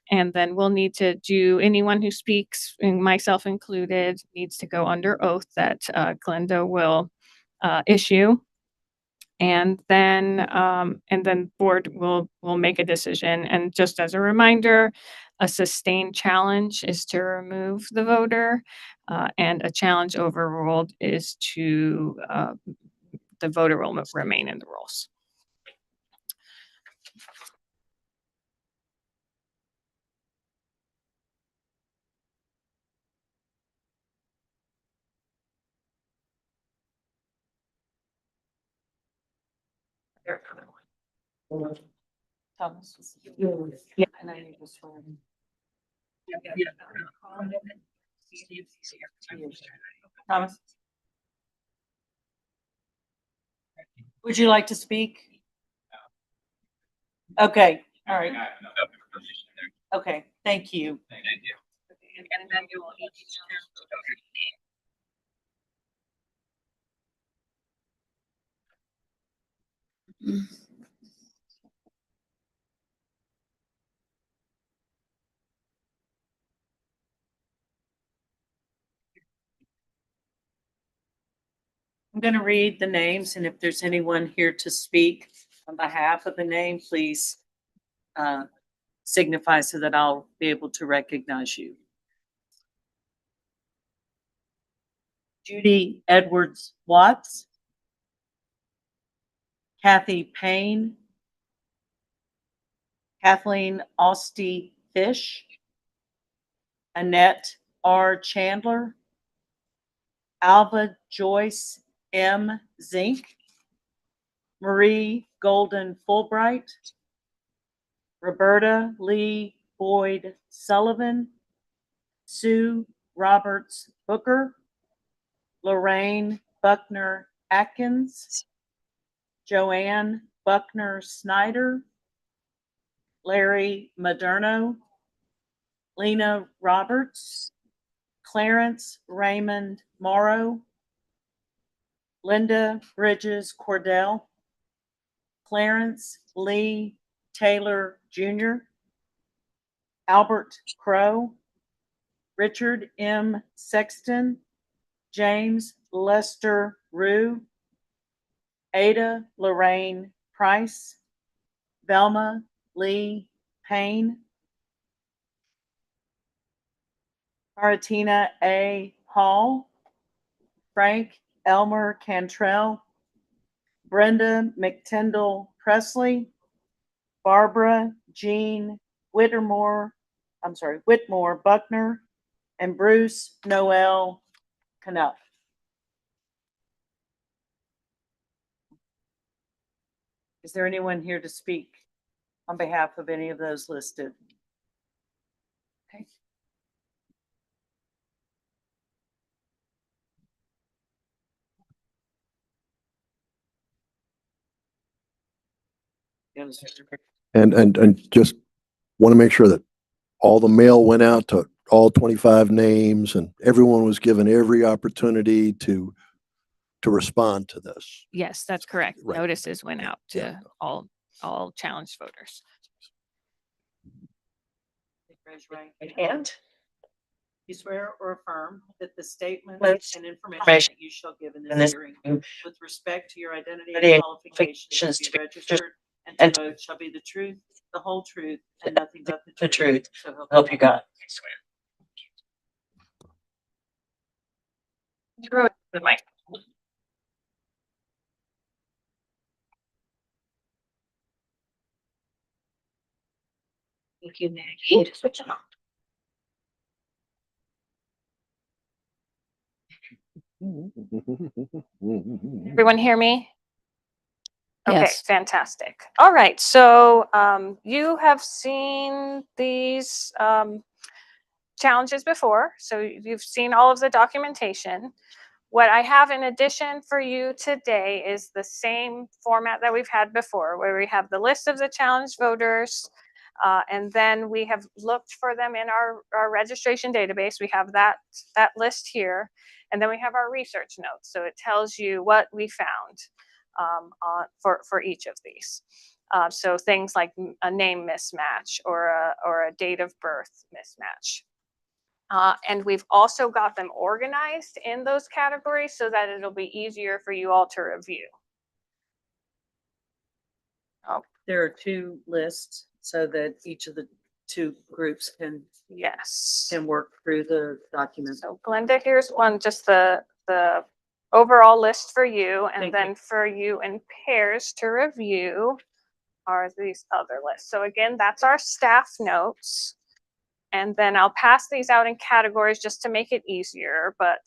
And then we'll need to anyone who speaks, and myself included, needs to go under oath that Glenda will issue. And then board will make a decision. And just as a reminder, a sustained challenge is to remove the voter, and a challenge overruled is to the voter will remain in the rolls. Thomas. Yeah, and I need to swear. Thomas? Would you like to speak? Okay, all right. Okay, thank you. And then you will each I'm going to read the names, and if there's anyone here to speak on behalf of the name, please signify so that I'll be able to recognize you. Judy Edwards Watts, Kathy Payne, Kathleen Austie Fish, Annette R. Chandler, Alva Joyce M. Zink, Marie Golden Fulbright, Roberta Lee Boyd Sullivan, Sue Roberts Booker, Lorraine Buckner Atkins, Joanne Buckner Snyder, Larry Moderno, Lena Roberts, Clarence Raymond Morrow, Linda Bridges Cordell, Clarence Lee Taylor Jr., Albert Crow, Richard M. Sexton, James Lester Rue, Ada Lorraine Price, Velma Lee Payne, Maratina A. Hall, Frank Elmer Cantrell, Brenda McTindall Presley, Barbara Jean Whitmore Buckner, and Bruce Noel Knupp. Is there anyone here to speak on behalf of any of those listed? Okay. And just want to make sure that all the mail went out to all 25 names and everyone was given every opportunity to respond to this. Yes, that's correct. Right. Notices went out Yeah. to all challenged voters. Raise your right hand. You swear or affirm that the statements and information that you shall give in this hearing with respect to your identity and qualifications to be registered and to vote shall be the truth, the whole truth, and nothing but the truth. So help you God. I swear. Throw it to the mic. Thank you, Maggie. Switch them off. Everyone hear me? Okay, Yes. fantastic. All right, so you have seen these challenges before, so you've seen all of the documentation. What I have in addition for you today is the same format that we've had before, where we have the list of the challenged voters, and then we have looked for them in our registration database. We have that list here, and then we have our research notes. So it tells you what we found for each of these. So things like a name mismatch or a date of birth mismatch. And we've also got them organized in those categories so that it'll be easier for you all to review. There are two lists so that each of the two groups can work through the document. So Glenda, here's one, just the overall list for you, and Thank then you. for you in pairs to review are these other lists. So again, that's our staff notes. And then I'll pass these out in categories just to make it easier. But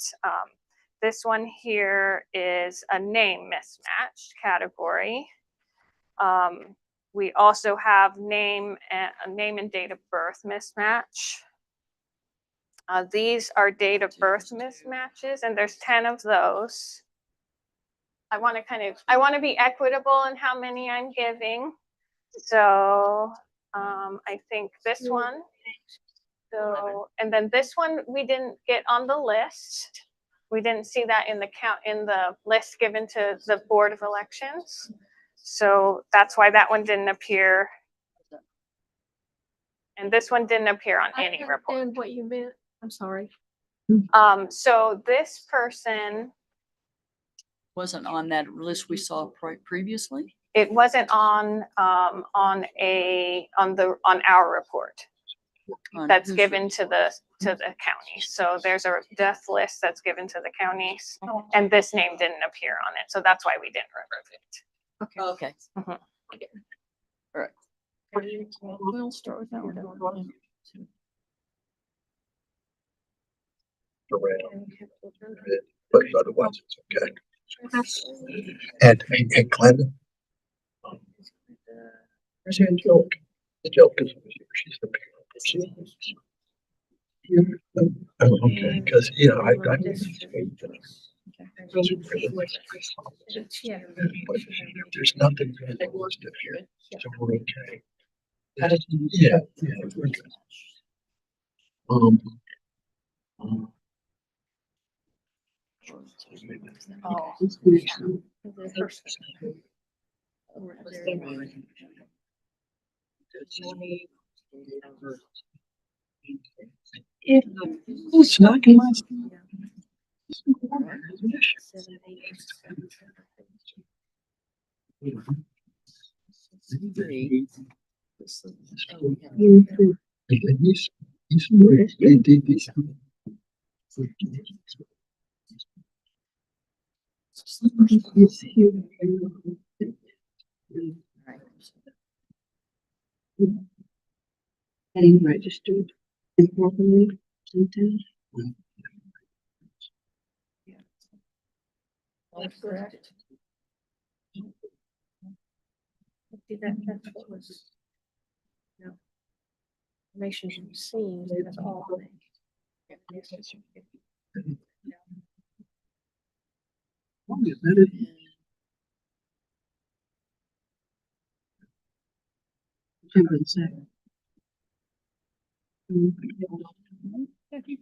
this one here is a name mismatch category. We also have name and date of birth mismatch. These are date of birth mismatches, and there's 10 of those. I want to be equitable in how many I'm giving. So I think this one. So, and then this one we didn't get on the list. We didn't see that in the list given to the Board of Elections. So that's why that one didn't appear. And this one didn't appear on any report. I understand what you meant. I'm sorry. So this person, Wasn't on that list we saw previously? it wasn't on our report On that's whose given report? to the county. So there's a death list that's given to the counties, and this name didn't appear on it. So that's why we didn't remove it. Okay. Okay. Mhm. All right. We'll start with that one. But otherwise it's okay. And Glenda. Where's Angelica? Angelica's over here. She's the parent. Oh, okay, because, you know, I there's nothing really positive here, so we're okay. Yeah, we're good. It's not in my. Getting registered improperly sometimes. That's correct. See, that's what was. No. Information seen, that's all.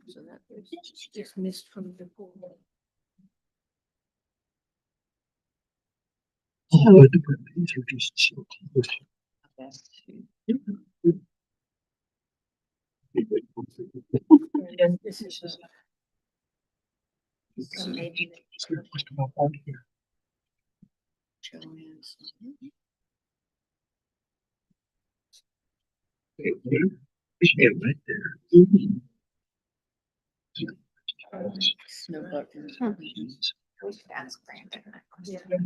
So that was just missed from the pool. Oh, but these are just so close. And this is just. Yeah, right there. No buttons. We should ask Brandon that question. Yeah.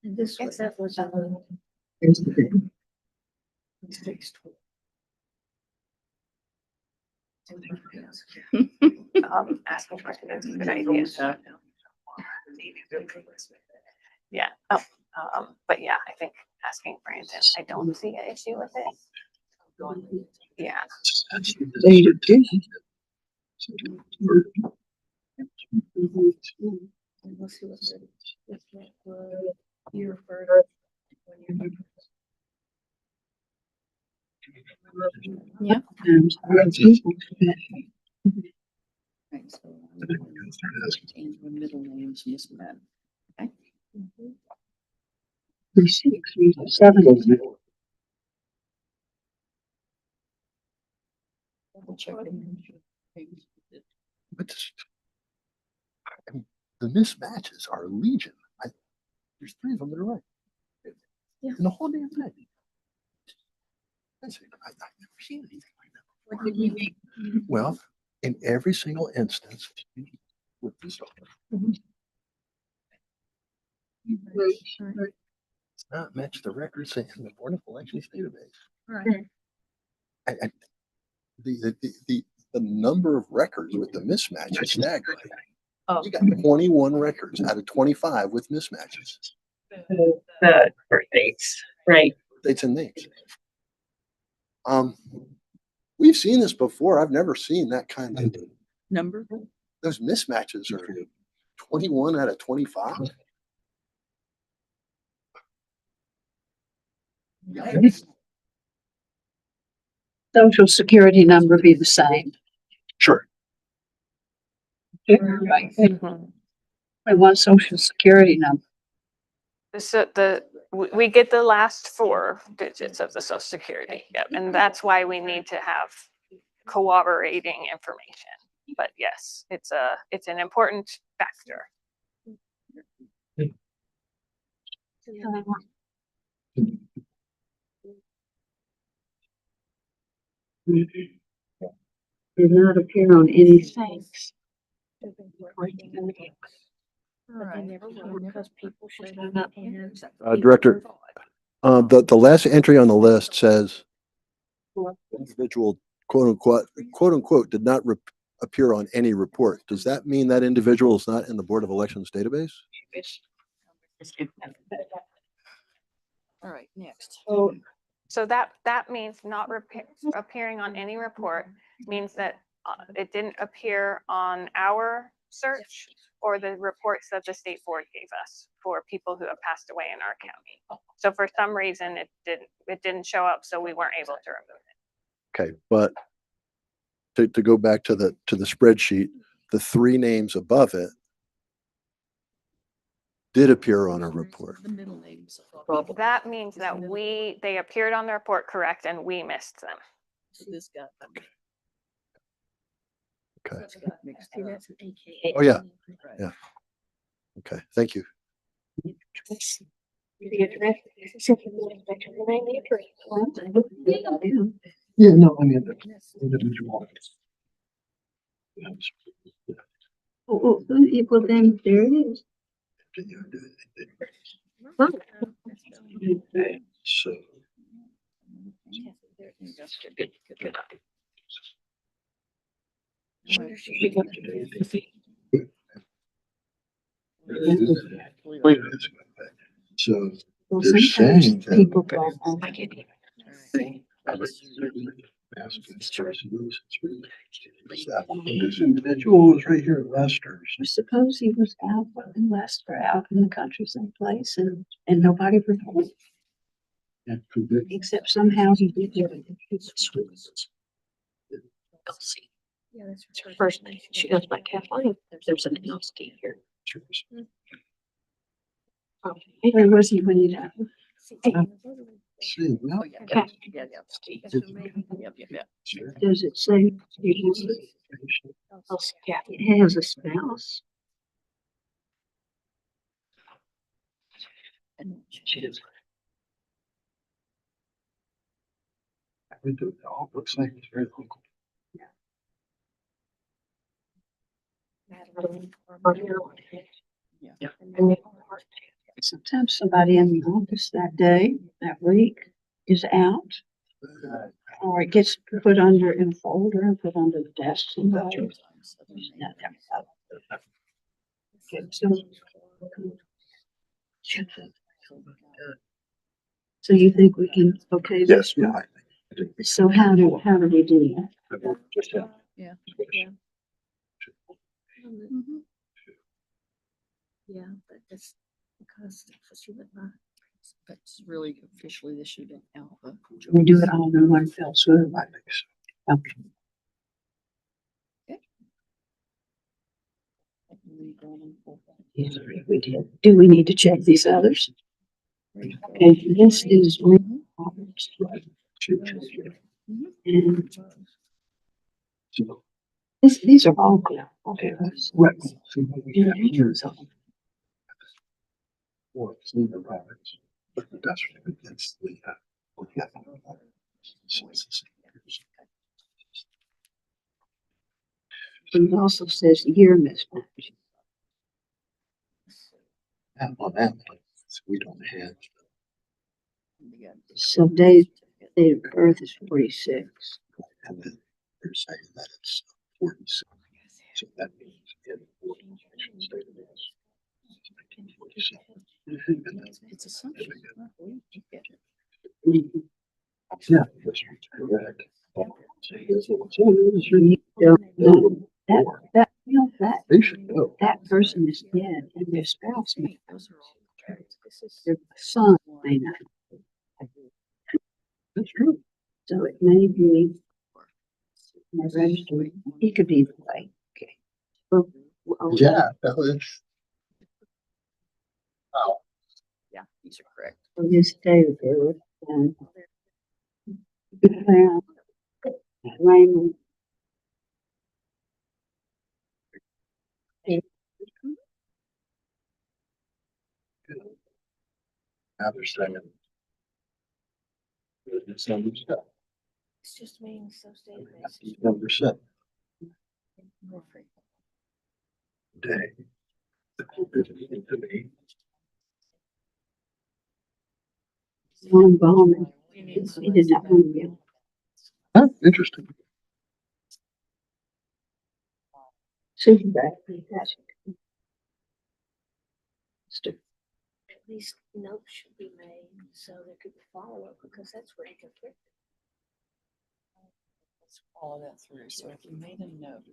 And this was, that was. Asking questions is a good idea. Yeah, but yeah, I think asking Brandon, I don't see an issue with it. Yeah. We'll see what the year for. Yeah. Right, so change the middle names mismatch. Okay. Double check it. But I mean, the mismatches are legion. There's 3 of them that are right. Yeah. In the whole damn thing. I've never seen anything like that. What did you make? Well, in every single instance with this. It's not match the records in the Board of Elections database. Right. The number of records with the mismatch is staggering. Oh. You got 21 records out of 25 with mismatches. The birth dates. Right. Dates and names. We've seen this before. I've never seen that kind of, Number? those mismatches are 21 out of 25. Social security number be the same. Sure. Right. I want social security number. We get the last 4 digits of the social security. Yep. And that's why we need to have corroborating information. But yes, it's an important factor. Did not appear on any things. Director, the last entry on the list says individual quote unquote did not appear on any report. Does that mean that individual is not in the Board of Elections database? All right, next. So that means not appearing on any report means that it didn't appear on our search or the reports that the state board gave us for people who have passed away in our county. So for some reason it didn't show up, so we weren't able to remove it. Okay, but to go back to the spreadsheet, the 3 names above it did appear on a report. The middle names. That means that they appeared on the report correct and we missed them. This got them. Okay. See, that's an AKA. Oh, yeah. Yeah. Okay, thank you. Yeah, no, I mean, the individual. Well, then there it is. So. So Well, they're sometimes saying that. people don't like it. This individual was right here at Lester's. Suppose he was out in Leicester, out in the country someplace, and nobody reported, except somehow he did get it. Yeah, that's her first name. She goes by Kathleen. There's an Elsky here. Where was he when he died? See, well, Yeah, yeah. Does it say? It has a spouse. it all looks like it's very local. Yeah. Sometimes somebody in the office that day, that week, is out. Or it gets put under in a folder and put under the desk. Somebody. So you think we can, okay? Yes, yeah. So how do we do that? Yeah. Yeah, but that's because she went by. That's really officially issued in Alpha. We do it all in one fell swoop. I think so. Okay. Yes, we did. Do we need to check these others? Okay, this is. And these are all good. Okay. Right. See what we have here is. Or it's legal products, but that's against the. Yeah. So it's the same. But it also says year mismatch. And on that, we don't have. So date of birth is 46. And then they're saying that it's 46. So that means in 46 state of this. It's assumption. Yeah. That's correct. They should go. That person is dead and their spouse may, their son may not. That's true. So it may be in the registry. He could be like, okay. Yeah, that was. Wow. Yeah, these are correct. On his day of birth and Raymond. Now they're saying. It's number seven. It's just means those databases. Number 7. Day. Ron Bowman. He did not want to be. Huh, interesting. Supervisor. At least notes should be made so there could be follow-up because that's where it conflicted. Let's follow that through. So if you made a note.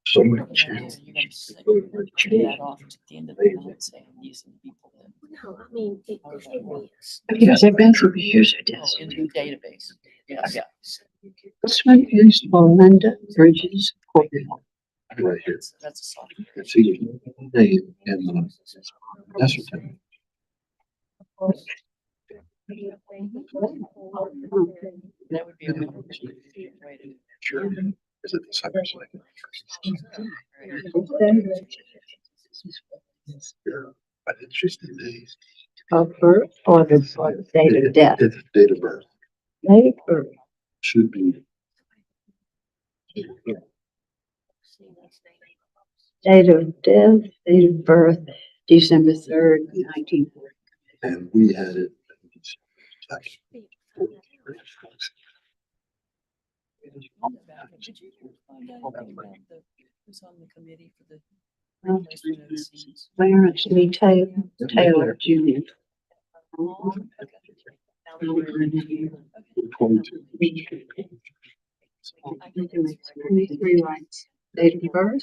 So many You're changes. gonna check that off at the end of the night saying these are the people that. No, I mean, it could be. Because they've been for years or Oh, in the database. Yes. Yeah. This one is for Linda Bridges Corporation. Right here. That's a software. It's either name and the ascertain. That would be a way to. Sure. Is it the cyber site? Yeah, but it's just the days. Of birth or the date of death? It's date of birth. Date of birth. Should be. Date of death, date of birth, December 3rd, 1940. And we had it. Did you find out anything about the, who's on the committee for the Um, replacement of the scenes? Clarence Lee Taylor Jr. Oh, okay. Now that we're in the- 22. I I think think it it's makes 23 rights. Date of birth.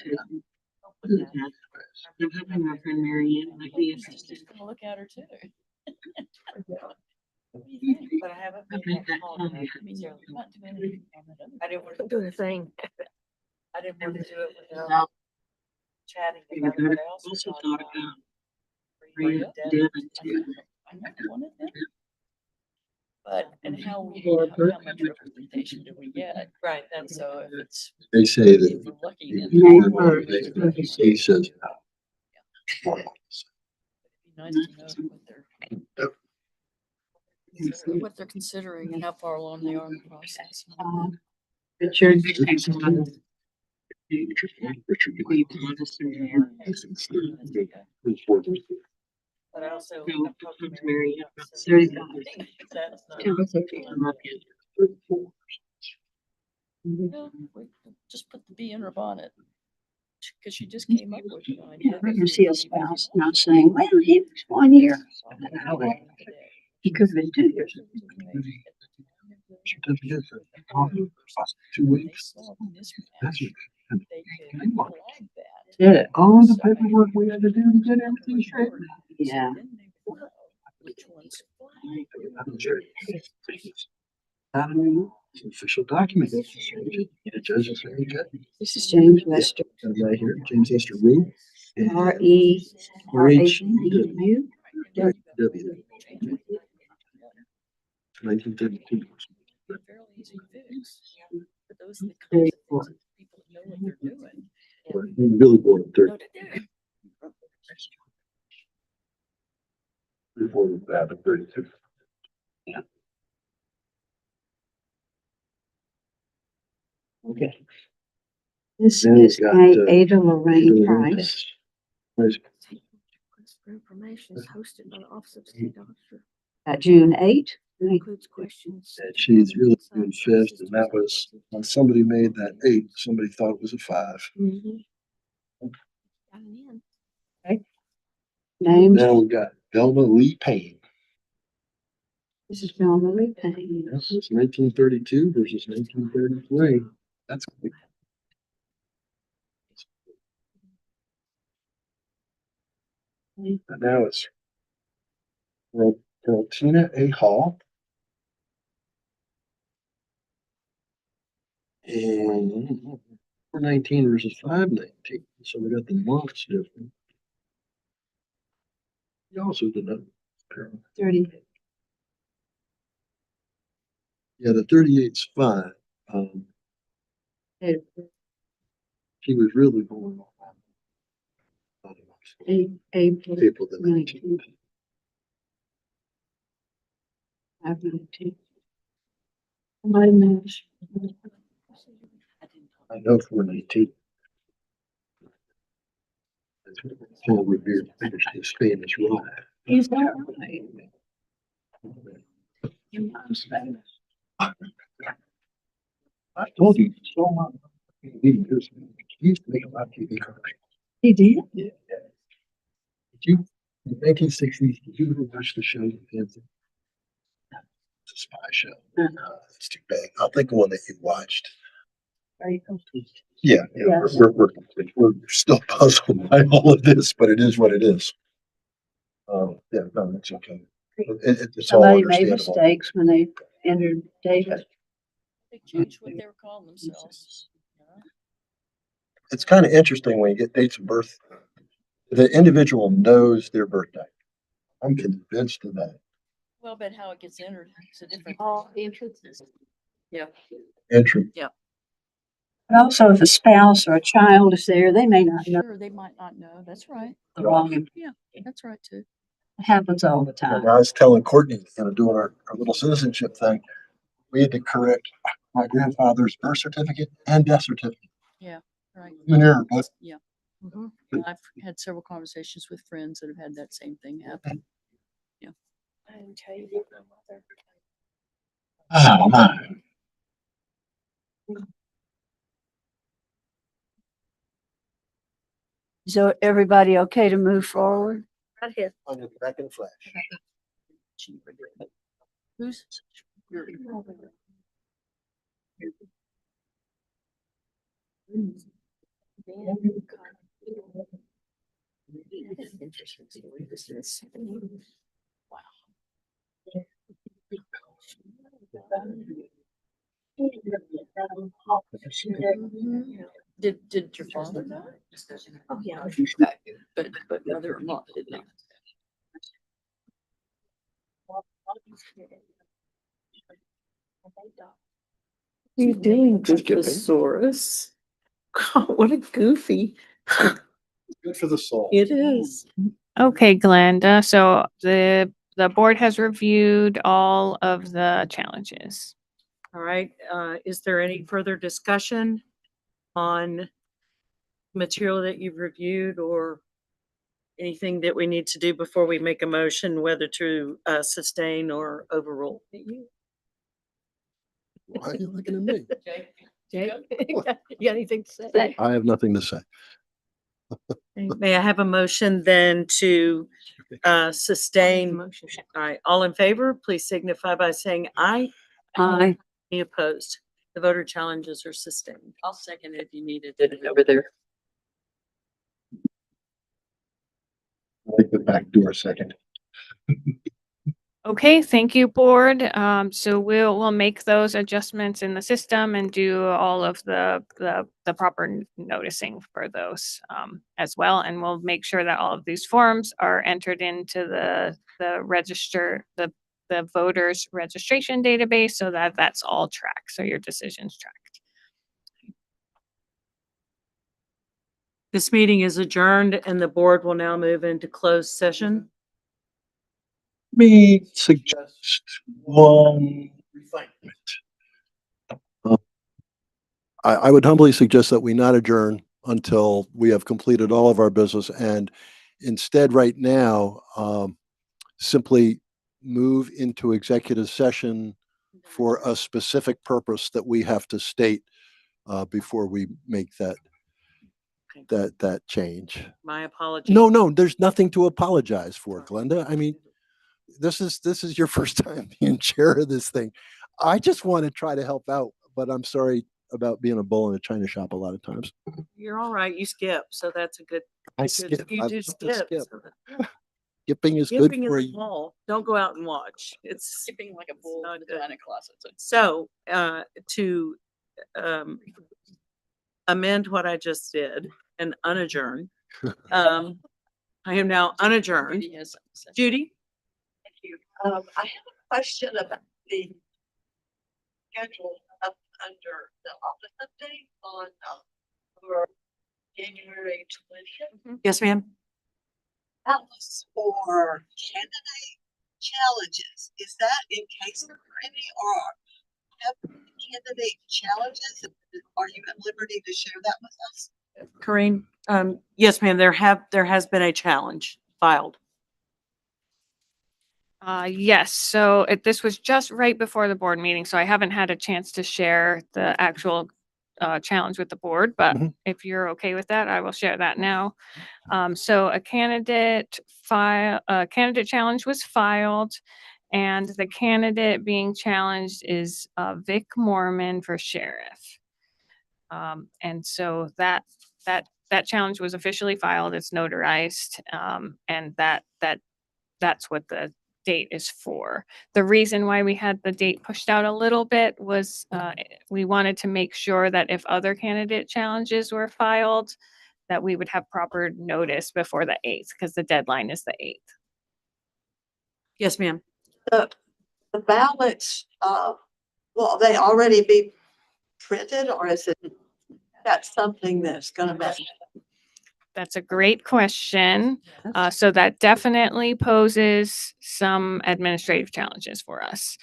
I'm having my friend Marianne, like the assistant. Gonna look at her too. What do you think? But I haven't I made think that that call. time, yet. I mean, there's not too many on that other. I didn't want to Do the thing. I didn't want to do it without No. chatting You about better what else. also was thought going on. about Bring Rhea, it Devin, down. too. I know one of them. But, and how we, Or how much representation do we get? Right, that's So if it's, They say if that. we're lucky, the then. board, He says. It'd be nice to know what they're. What they're considering and how far along they are in the process. Richard. But I also. Marianne. That's 35. not. Well, just put the B in her bonnet. Cause she just came up with the idea. I can see a spouse not saying, well, he was 1 year. He could have been 2 years. Certificate for 2 weeks. That's it. Did All the paperwork we had to do to get everything straight. Yeah. Official document. The judge is very good. This is James Lester. Right here, James Lester Reed. R.E.R.H.U. W. 1932. Fairly easy to fix. But those are the kinds of things that people know what they're doing. Billy Board, 30. No, they do. Before that, 32. Okay. This Then we've is got, Ada Lorraine Price. Price. Request for information is hosted by the Office of State Auditor. June 8. Includes questions. And she's really doing fifth, and that was, when somebody made that 8, somebody thought it was a 5. Got an in. Names. Now we've got Velma Lee Payne. This is John Marie Payne. It's 1932 versus 1933. That's quick. And now it's Girl Tina A. Hall. And 419 versus 519. So we got the months different. You also did that. 30. Yeah, the 38's fine. She was really going on. April April the 19th. 519. Somebody mentioned. I know 419. Paul Revere finished his famous ride. Is that right? Your mom's famous. I told you so much. He used to make a lot of TV commercials. He did? Yeah. Did you, in the 1960s, did you ever watch the show? It's a spy show. It's too bad. I think the one that you watched. Are you confused? Yeah, Yes. we're still puzzled by all of this, but it is what it is. Yeah, no, it's okay. It's all Somebody made understandable. mistakes when they entered data. They changed what they were calling themselves. It's kind of interesting when you get dates of birth. The individual knows their birthday. I'm convinced of that. Well, but how it gets entered, it's a different. The entrances. Yeah. Entry. Yeah. But also if a spouse or a child is there, they may not know Sure, they might not know. That's right. the wrong. Yeah, that's right too. It happens all the time. And I was telling Courtney, doing our little citizenship thing, we had to correct my grandfather's birth certificate and death certificate. Yeah, right. In error, but Yeah. I've had several conversations with friends that have had that same thing happen. Yeah. I didn't tell you about my mother. oh my. So everybody okay to move forward? Right here. On the back and flash. Who's? Did your father die? Oh, yeah. But mother-in-law did not. What are you doing, Gryptosaurus? What a goofy. Good for the soul. It is. Okay, Glenda, so the board has reviewed all of the challenges. All right, is there any further discussion on material that you've reviewed or anything that we need to do before we make a motion, whether to sustain or overrule? Why are you looking at me? Jake, you got anything to say? I have nothing to say. May I have a motion then to sustain? All right, all in favor, please signify by saying aye. Aye. Any opposed? The voter challenges are sustained. I'll second it if you needed it over there. I like the back door second. Okay, thank you, board. So we'll make those adjustments in the system and do all of the proper noticing for those as well. And we'll make sure that all of these forms are entered into the register, the voters registration database so that that's all tracked. So your decision's tracked. This meeting is adjourned and the board will now move into closed session. Me suggest one refinement. I would humbly suggest that we not adjourn until we have completed all of our business and instead right now, simply move into executive session for a specific purpose that we have to state before we make that change. My apologies. No, there's nothing to apologize for, Glenda. I mean, this is your first time being chair of this thing. I just want to try to help out, but I'm sorry about being a bull in a china shop a lot of times. You're all right. You skip, so that's a good. I good- skip. You I do love to skip. skip. so that- Skipping is good Skipping for is you. small. Don't go out and watch. It's Skipping like a bull not in the good. china closet. So, to, amend what I just did and unadjourn, I am now unadjourned. Judy has something to say. Judy? Thank you. I have a question about the schedule up under the office update on, for January 20th. Yes, ma'am. That was for candidate challenges. Is that in case there are any, or have candidate challenges? Are you at liberty to share that with us? Corinne? Yes, ma'am. There has been a challenge filed. Yes, so this was just right before the board meeting, so I haven't had a chance to share the actual challenge with the board, but if you're okay with that, I will share that now. So a candidate challenge was filed, and the candidate being challenged is Vic Mormon for sheriff. And so that challenge was officially filed, it's notarized, and that's what the date is for. The reason why we had the date pushed out a little bit was we wanted to make sure that if other candidate challenges were filed, that we would have proper notice before the 8th, because the deadline is the 8th. Yes, ma'am. The ballots, will they already be printed, or is it that something that's gonna be? That's a great question. So that definitely poses some administrative challenges for us.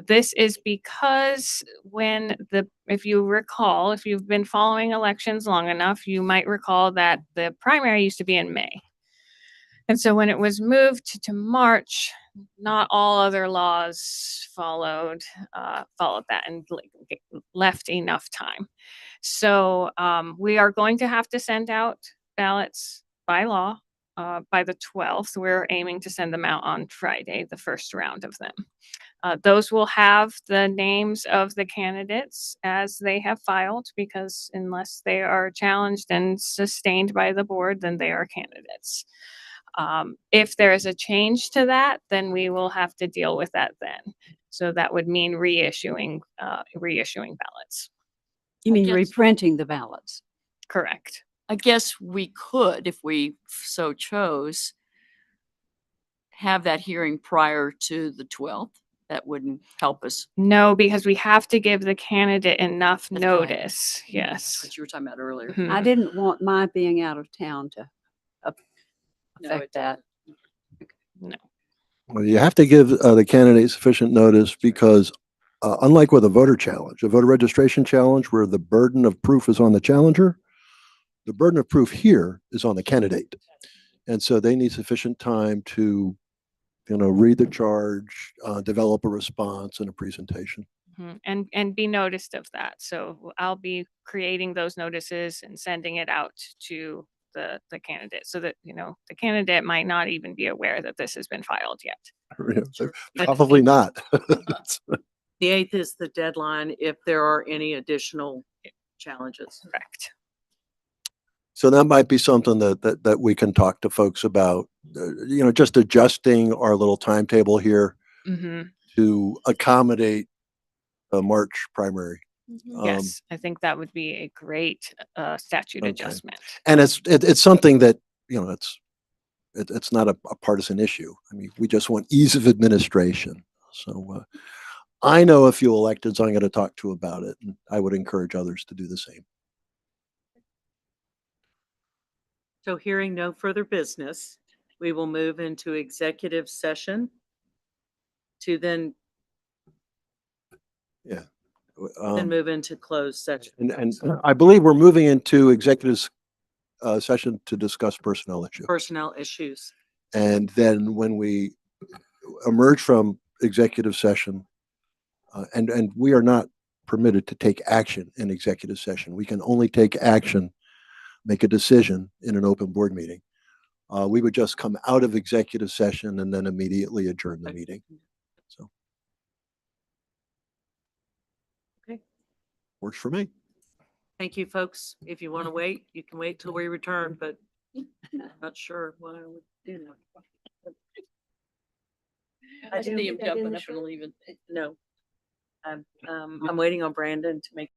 This is because if you recall, if you've been following elections long enough, you might recall that the primary used to be in May. And so when it was moved to March, not all other laws followed that and left enough time. So we are going to have to send out ballots by law by the 12th. We're aiming to send them out on Friday, the first round of them. Those will have the names of the candidates as they have filed, because unless they are challenged and sustained by the board, then they are candidates. If there is a change to that, then we will have to deal with that then. So that would mean reissuing ballots. You mean guess- reprinting the ballots? Correct. I guess we could, if we so chose, have that hearing prior to the 12th. That wouldn't help us. No, because we have to give the candidate enough That's right. notice. Yes. What you were talking about earlier. Mhm. I didn't want my being out of town to No, affect it that. Well, you have to give the candidate sufficient notice because unlike with a voter challenge, a voter registration challenge where the burden of proof is on the challenger, the burden of proof here is on the candidate. And so they need sufficient time to, read the charge, develop a response and a presentation. Mhm. And be noticed of that. So I'll be creating those notices and sending it out to the candidate so that, the candidate might not even be aware that this has been filed yet. Probably not. The 8th is the deadline if there are any additional challenges. Correct. So that might be something that we can talk to folks about, just adjusting our little timetable here Mhm. to accommodate a March primary. Yes, I think that would be a great statute Okay. adjustment. And it's something that, it's not a partisan issue. I mean, we just want ease of administration. So I know a few electeds I'm going to talk to about it, and I would encourage others to do the same. So hearing no further business, we will move into executive session to then move into closed session. And I believe we're moving into executive session to discuss personnel issues. Personnel issues. And then when we emerge from executive session, and we are not permitted to take action in executive session. We can only take action, make a decision in an open board meeting. we would just come out of executive session and then immediately adjourn the meeting. So. Okay. Works for me. Thank you, folks. If you want to wait, you can wait till we return, but I'm not sure why I would do that. I see him jumping up and leaving. No. I'm waiting on Brandon to make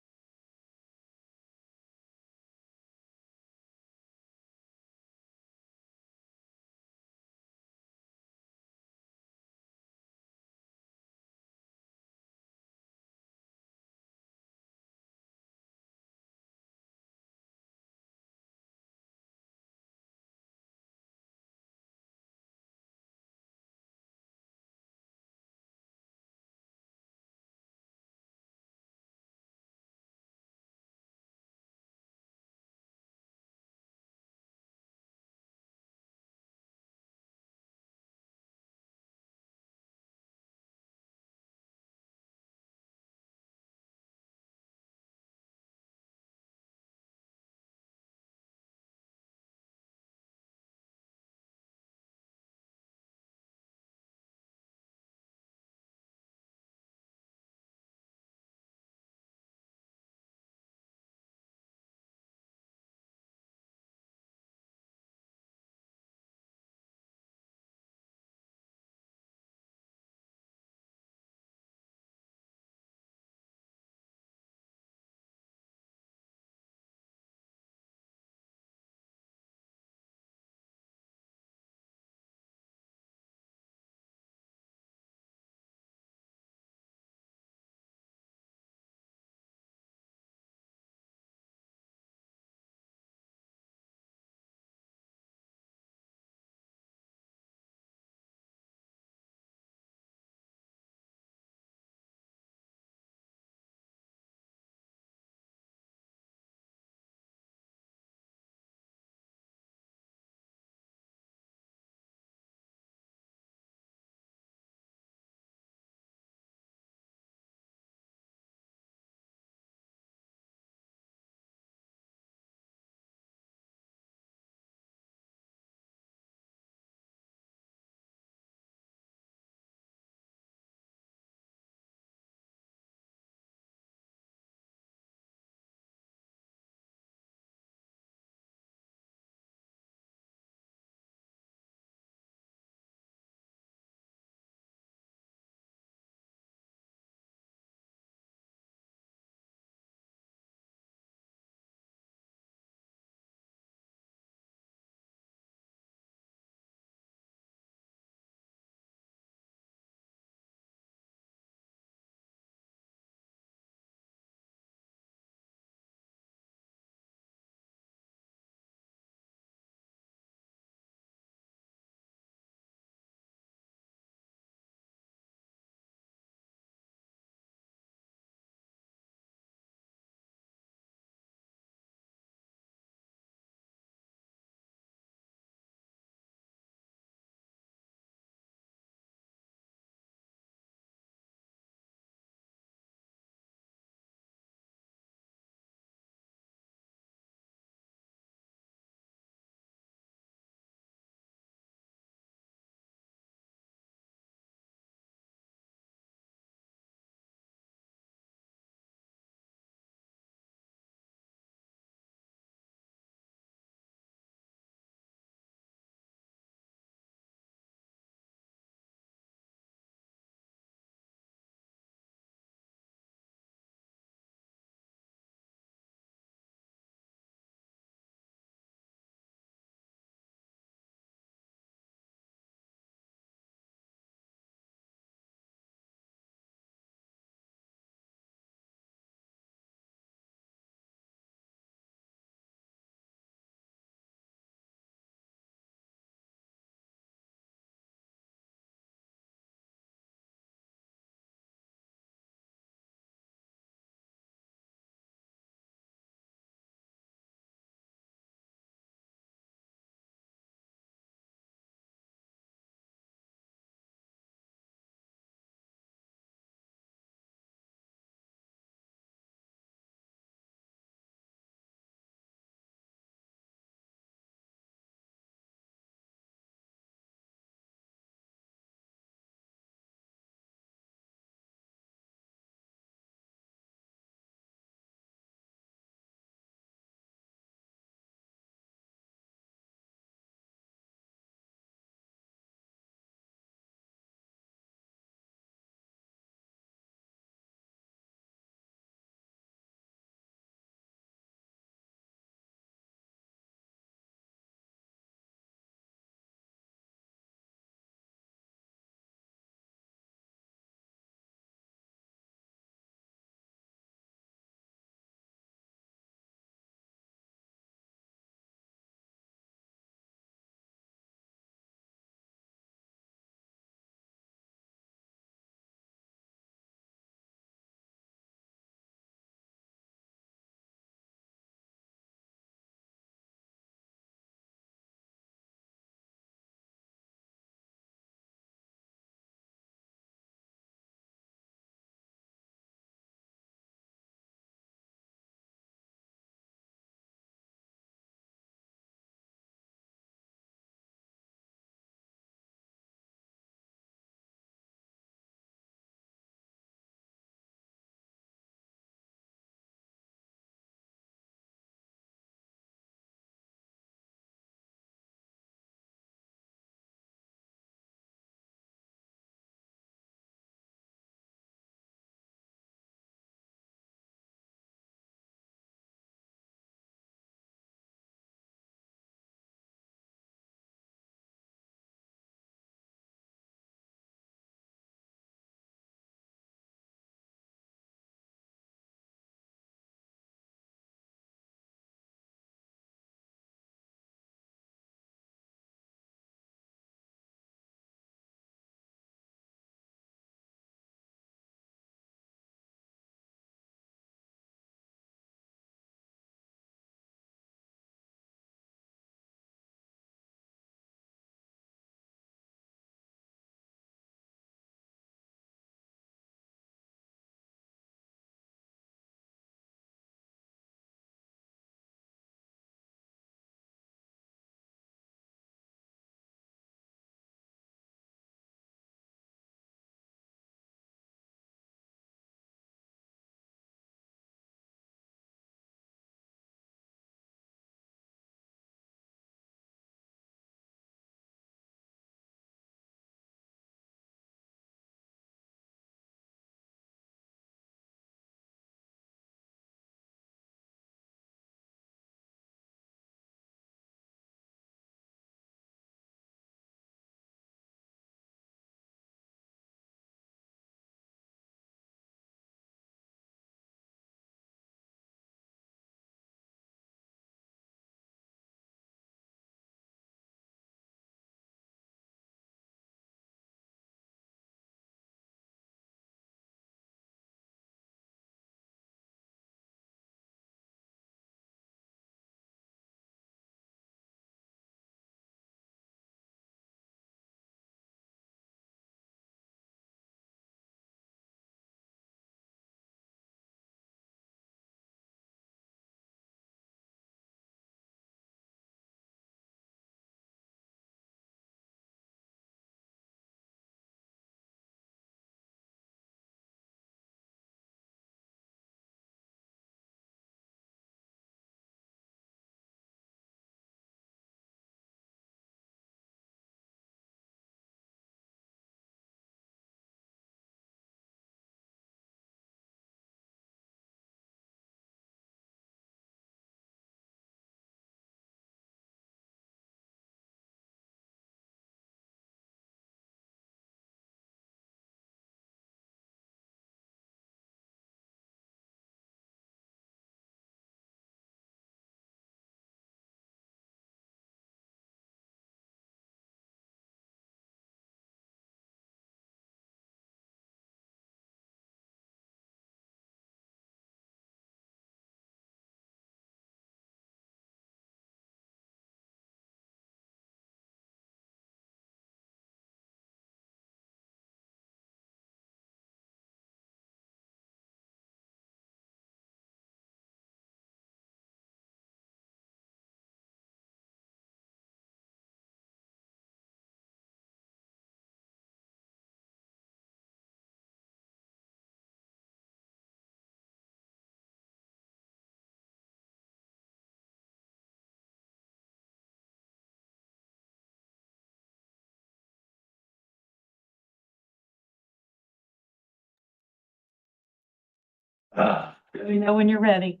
Let me know when you're ready.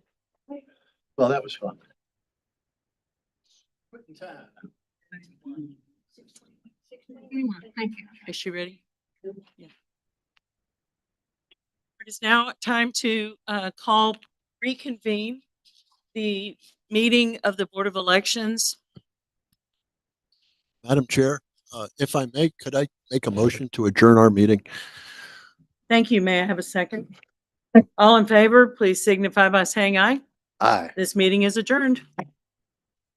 Well, that was fun. Thank you. Is she ready? It is now time to reconvene the meeting of the Board of Elections. Madam Chair, if I may, could I make a motion to adjourn our meeting? Thank you. May I have a second? All in favor, please signify by saying aye. Aye. This meeting is adjourned.